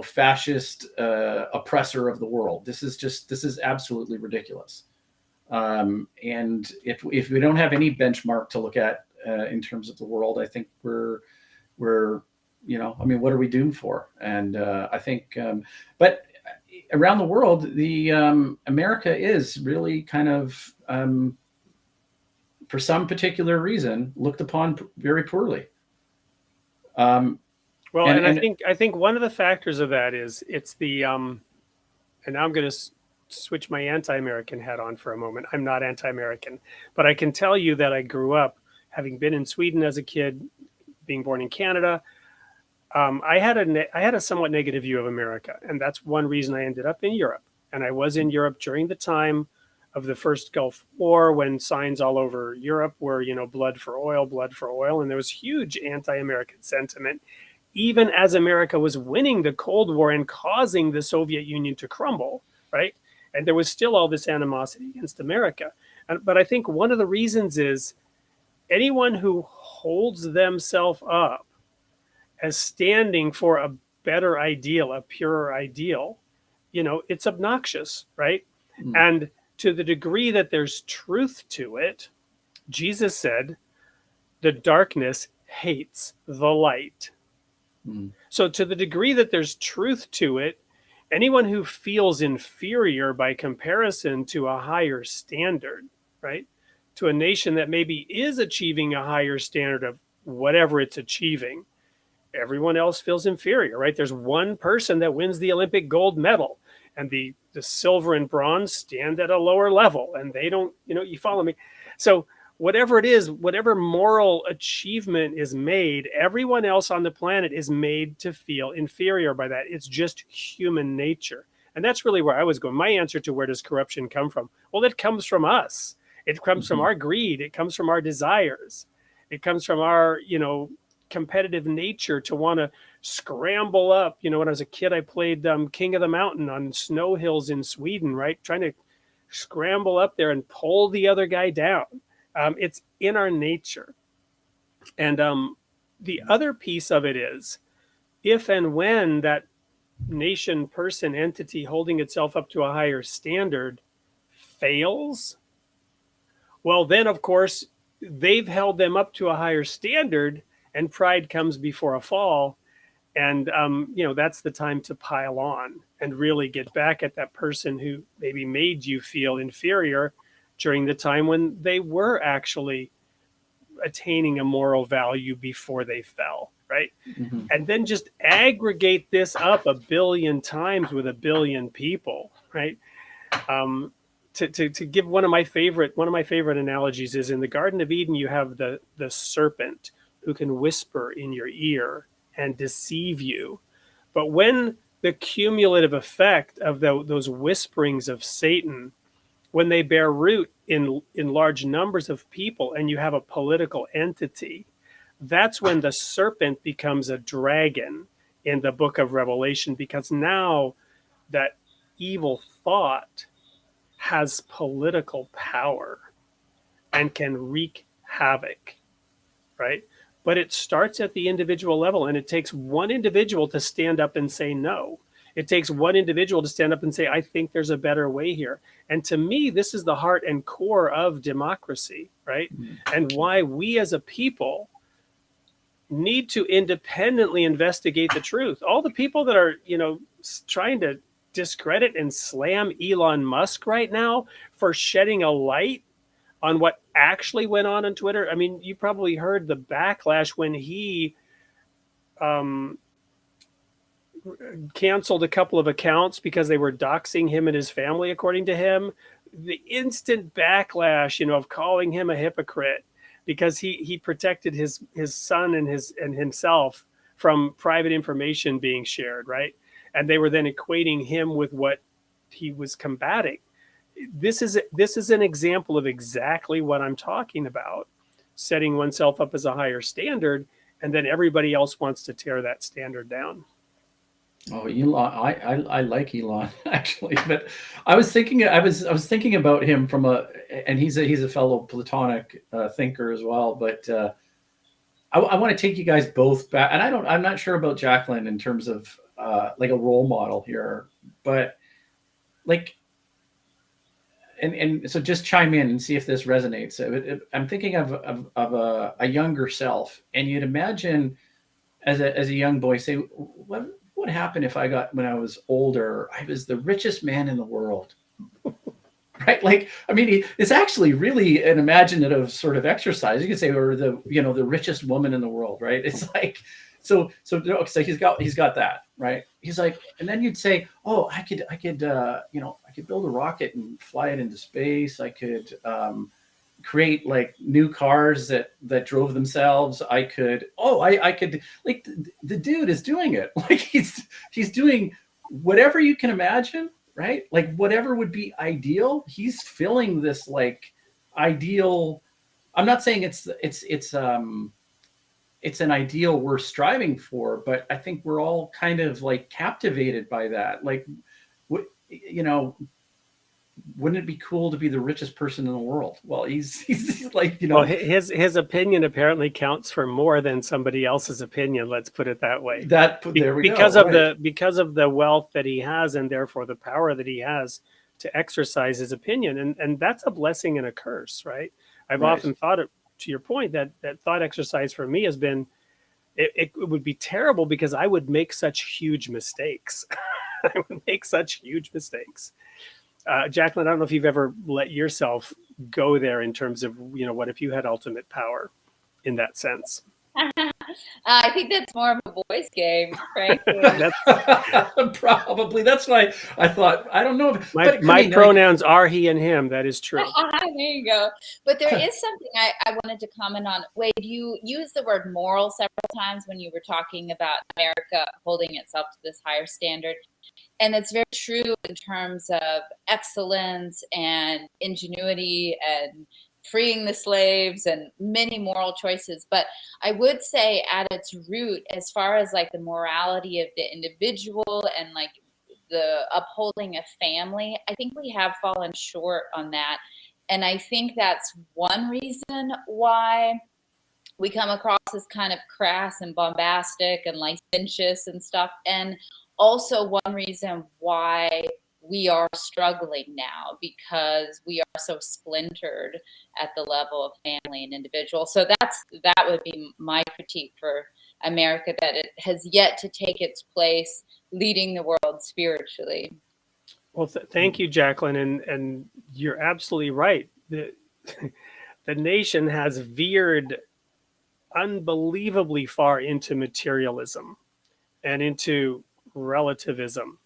fascist oppressor of the world. This is absolutely ridiculous. And if we don't have any benchmark to look at in terms of the world, I think we're what are we doomed for? And I think, but around the world, the America is really kind of for some particular reason, looked upon very poorly. I think one of the factors of that is it's the, and now I'm going to switch my anti-American hat on for a moment. I'm not anti-American, but I can tell you that I grew up having been in Sweden as a kid, being born in Canada. I had a somewhat negative view of America, and that's one reason I ended up in Europe. And I was in Europe during the time of the first Gulf War, when signs all over Europe were, blood for oil. And there was huge anti-American sentiment, even as America was winning the Cold War and causing the Soviet Union to crumble, right? And there was still all this animosity against America. But I think one of the reasons is anyone who holds themselves up as standing for a better ideal, a purer ideal, it's obnoxious, right? Mm. And to the degree that there's truth to it, Jesus said, the darkness hates the light. Mm. So to the degree that there's truth to it, anyone who feels inferior by comparison to a higher standard, right? To a nation that maybe is achieving a higher standard of whatever it's achieving, everyone else feels inferior, right? There's one person that wins the Olympic gold medal, and the silver and bronze stand at a lower level, and they don't, you follow me? So whatever it is, whatever moral achievement is made, everyone else on the planet is made to feel inferior by that. It's just human nature. And that's really where I was going. My answer to where does corruption come from? Well, it comes from us. It comes from our greed. It comes from our desires. It comes from our, competitive nature to want to scramble up. When I was a kid, I played King of the Mountain on snow hills in Sweden, right? Trying to scramble up there and pull the other guy down. It's in our nature. And the other piece of it is, if and when that nation, person, entity holding itself up to a higher standard fails, well, then, of course, they've held them up to a higher standard, and pride comes before a fall. And, that's the time to pile on and really get back at that person who maybe made you feel inferior during the time when they were actually attaining a moral value before they fell, right? Mm-hmm. And then just aggregate this up 1 billion times with 1 billion people, right? To give one of my favorite analogies is in the Garden of Eden, you have the serpent who can whisper in your ear and deceive you. But when the cumulative effect of those whisperings of Satan, when they bear root in large numbers of people and you have a political entity, that's when the serpent becomes a dragon in the book of Revelation, because now that evil thought has political power and can wreak havoc, right? But it starts at the individual level, and it takes one individual to stand up and say no. It takes one individual to stand up and say, I think there's a better way here. And to me, this is the heart and core of democracy, right? And why we as a people need to independently investigate the truth. All the people that are, trying to discredit and slam Elon Musk right now for shedding a light on what actually went on Twitter. I mean, you probably heard the backlash when he canceled a couple of accounts because they were doxing him and his family, according to him. The instant backlash, of calling him a hypocrite because he protected his son and himself from private information being shared, right? And they were then equating him with what he was combating. This is an example of exactly what I'm talking about, setting oneself up as a higher standard, and then everybody else wants to tear that standard down. Oh, Elon, I like Elon actually, but I was thinking about him and he's a fellow Platonic thinker as well. But I want to take you guys both back, and I'm not sure about Jacqueline in terms of like a role model here, but like, and so just chime in and see if this resonates. I'm thinking of a younger self, and you'd imagine as a young boy, say, what happened if when I was older, I was the richest man in the world, right? Like, I mean, it's actually really an imaginative sort of exercise. You could say, or the richest woman in the world, right? It's like, so he's got that, right? He's like, and then you'd say, oh, I could build a rocket and fly it into space. I could create like new cars that drove themselves. I could like the dude is doing it. Like he's doing whatever you can imagine, right? Like whatever would be ideal, he's filling this like ideal. I'm not saying it's an ideal we're striving for, but I think we're all kind of like captivated by that. Like, wouldn't it be cool to be the richest person in the world? Well, he's like, Well, his opinion apparently counts for more than somebody else's opinion. Let's put it that way. There we because go. Of right. because of the wealth that he has, and therefore the power that he has to exercise his opinion, and that's a blessing and a curse, right? I've often thought, to your point, that thought exercise for me has been, it would be terrible because I would make such huge mistakes. I would make such huge mistakes. Jacqueline, I don't know if you've ever let yourself go there in terms of, what if you had ultimate power in that sense? I think that's more of a boys' game, frankly. Probably. That's why I thought, I don't know. My pronouns are he and him. That is true. There you go. But there is something I wanted to comment on. Wade, you used the word moral several times when you were talking about America holding itself to this higher standard. And it's very true in terms of excellence and ingenuity and freeing the slaves and many moral choices. But I would say at its root, as far as like the morality of the individual and like the upholding of family, I think we have fallen short on that. And I think that's one reason why we come across as kind of crass and bombastic and licentious and stuff. And also one reason why we are struggling now, because we are so splintered at the level of family and individual. So that would be my critique for America, that it has yet to take its place leading the world spiritually. Well, thank you, Jacqueline. And you're absolutely right. The nation has veered unbelievably far into materialism and into relativism,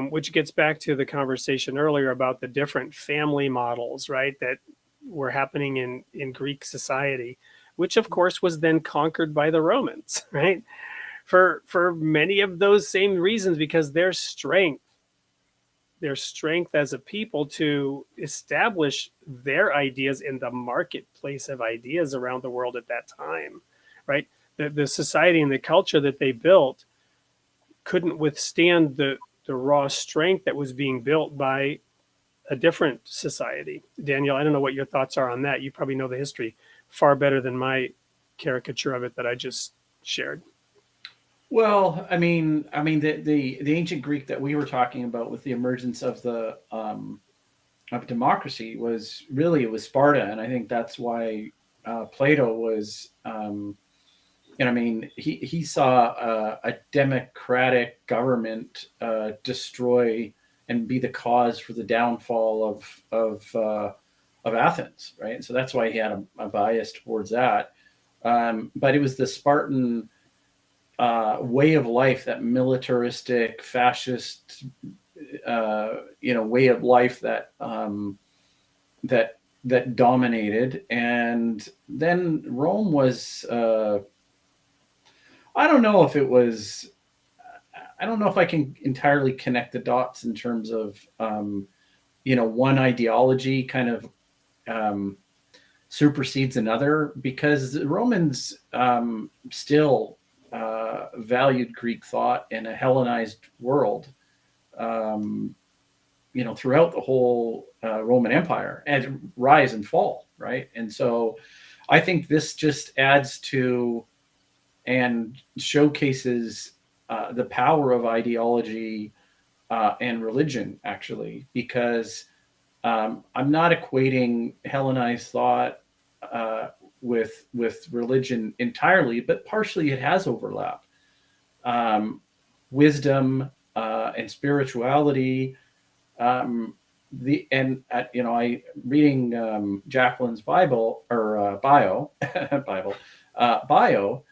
which gets back to the conversation earlier about the different family models, right, that were happening in Greek society, which of course was then conquered by the Romans, right? For many of those same reasons, because their strength as a people to establish their ideas in the marketplace of ideas around the world at that time, right? The society and the culture that they built couldn't withstand the raw strength that was being built by a different society. Daniel, I don't know what your thoughts are on that. You probably know the history far better than my caricature of it that I just shared. Well, the ancient Greek that we were talking about with the emergence of the of democracy was really, it was Sparta, and I think that's why Plato was. He saw a democratic government destroy and be the cause for the downfall of Athens, right? So that's why he had a bias towards that. But it was the Spartan way of life, that militaristic, fascist, way of life that that dominated. And then Rome was. I don't know if it was. I don't know if I can entirely connect the dots in terms of, one ideology kind of supersedes another, because the Romans still valued Greek thought in a Hellenized world, throughout the whole Roman Empire and rise and fall, right? And so I think this just adds to and showcases the power of ideology and religion, actually, because I'm not equating Hellenized thought with religion entirely, but partially it has overlap. Wisdom and spirituality. I reading Jacqueline's Bible or bio bio.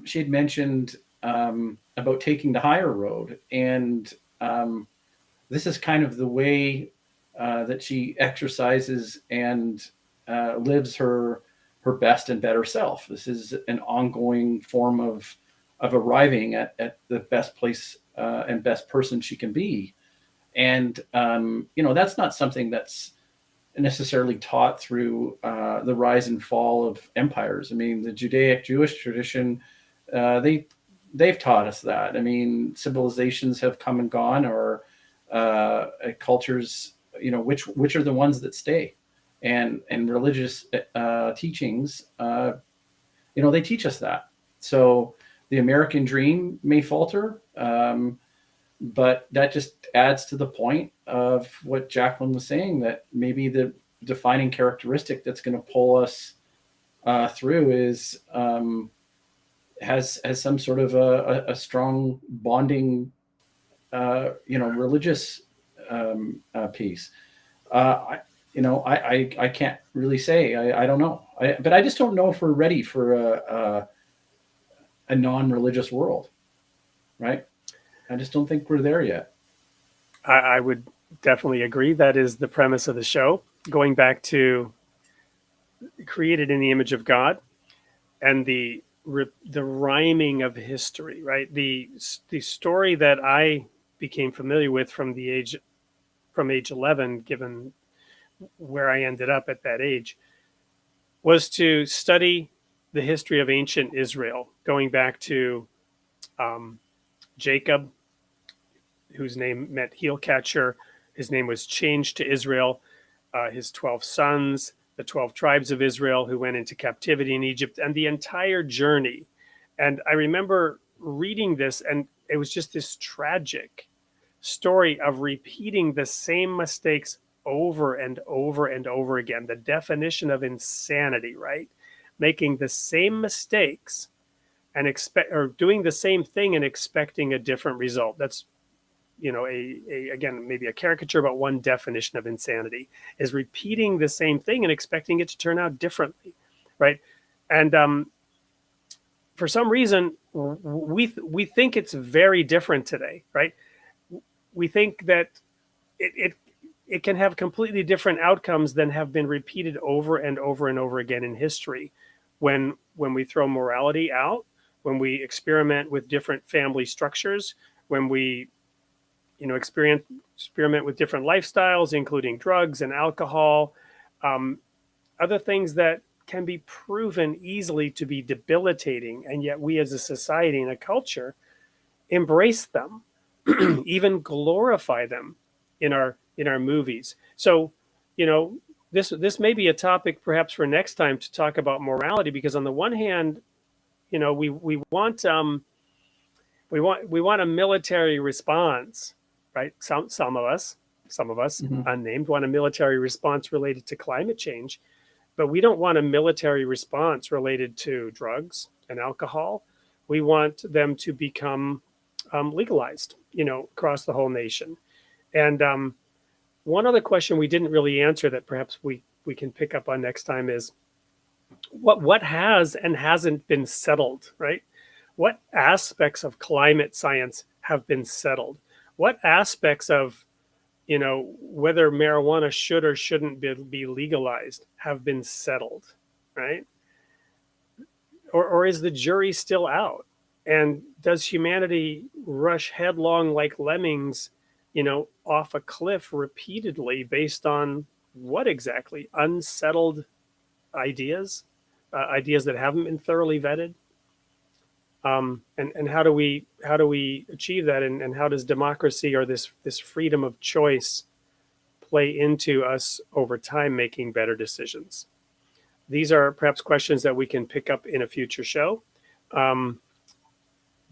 She had mentioned about taking the higher road, and this is kind of the way that she exercises and lives her best and better self. This is an ongoing form of arriving at the best place and best person she can be. And that's not something that's necessarily taught through the rise and fall of empires. I mean, the Judaic Jewish tradition, they've taught us that. I mean, civilizations have come and gone, or cultures, which are the ones that stay, and religious teachings, they teach us that. So the American dream may falter, but that just adds to the point of what Jacqueline was saying, that maybe the defining characteristic that's going to pull us through is has some sort of a strong bonding, religious piece. I can't really say. I don't know. But I just don't know if we're ready for a non-religious world, right? I just don't think we're there yet. I would definitely agree. That is the premise of the show, going back to created in the image of God, and the rhyming of history, right? The story that I became familiar with from age 11, given where I ended up at that age, was to study the history of ancient Israel, going back to Jacob, whose name meant heel catcher. His name was changed to Israel. His 12 sons, the 12 tribes of Israel who went into captivity in Egypt, and the entire journey. And I remember reading this, and it was just this tragic story of repeating the same mistakes over and over and over again. The definition of insanity, right? Making the same mistakes and doing the same thing and expecting a different result. That's, again, maybe a caricature, about one definition of insanity is repeating the same thing and expecting it to turn out differently, right? And for some reason, we think it's very different today, right? We think that it can have completely different outcomes than have been repeated over and over and over again in history. When we throw morality out, when we experiment with different family structures, when we experiment with different lifestyles, including drugs and alcohol, other things that can be proven easily to be debilitating, and yet we as a society and a culture embrace them, even glorify them in our movies. So, this may be a topic perhaps for next time to talk about morality, because on the one hand, we want we want a military response, right? Some of us Mhm. unnamed want a military response related to climate change, but we don't want a military response related to drugs and alcohol. We want them to become legalized, across the whole nation. And one other question we didn't really answer that perhaps we can pick up on next time is what has and hasn't been settled, right? What aspects of climate science have been settled? What aspects of, whether marijuana should or shouldn't be legalized have been settled, right? Or is the jury still out? And does humanity rush headlong like lemmings, off a cliff repeatedly based on what exactly? Unsettled ideas, ideas that haven't been thoroughly vetted. And how do we achieve that? And how does democracy, or this freedom of choice, play into us over time making better decisions? These are perhaps questions that we can pick up in a future show.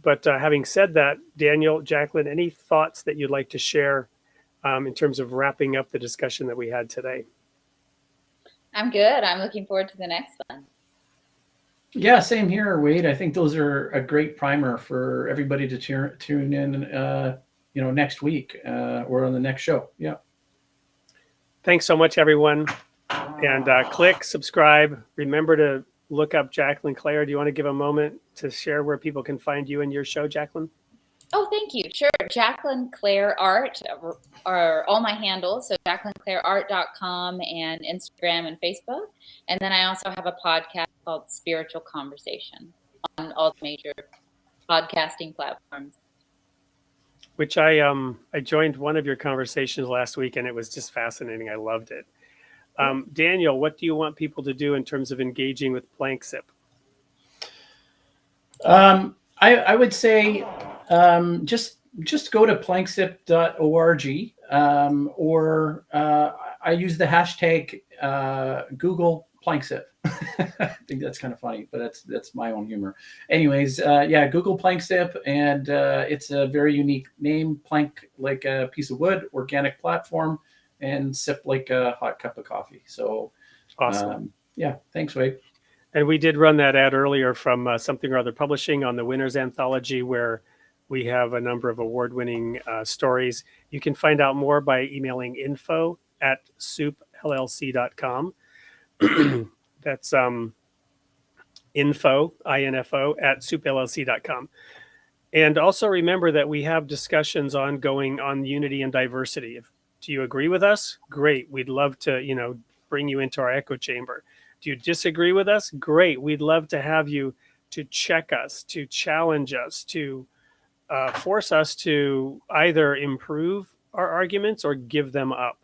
But having said that, Daniel, Jacqueline, any thoughts that you'd like to share in terms of wrapping up the discussion that we had today? I'm good. I'm looking forward to the next one. Yeah, same here, Wade. I think those are a great primer for everybody to tune in, next week or on the next show. Yeah. Thanks so much, everyone. And click subscribe. Remember to look up Jacqueline Clare. Do you want to give a moment to share where people can find you and your show, Jacqueline? Oh, thank you. Sure. Jacqueline Clare Art are all my handles. So JacquelineClareArt.com and Instagram and Facebook. And then I also have a podcast called Spiritual Conversation on all the major podcasting platforms. Which I joined one of your conversations last week, and it was just fascinating. I loved it. Daniel, what do you want people to do in terms of engaging with PlankSip? I would say just go to planksip.org, or I use the hashtag Google Planksip. I think that's kind of funny, but that's my own humor. Anyways, Google Planksip, and it's a very unique name. Plank like a piece of wood, organic platform, and sip like a hot cup of coffee. So awesome. Thanks, Wade. And we did run that ad earlier from Something or Other Publishing on the Winners Anthology, where we have a number of award-winning stories. You can find out more by emailing info@soupllc.com. That's info, I-N-F-O, @soupllc.com. And also remember that we have discussions ongoing on unity and diversity. Do you agree with us? Great. We'd love to, bring you into our echo chamber. Do you disagree with us? Great. We'd love to have you to check us, to challenge us, to force us to either improve our arguments or give them up,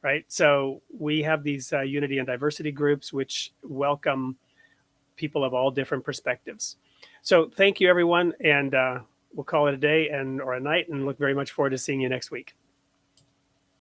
right? So we have these unity and diversity groups which welcome people of all different perspectives. So thank you, everyone, and we'll call it a day or a night, and look very much forward to seeing you next week.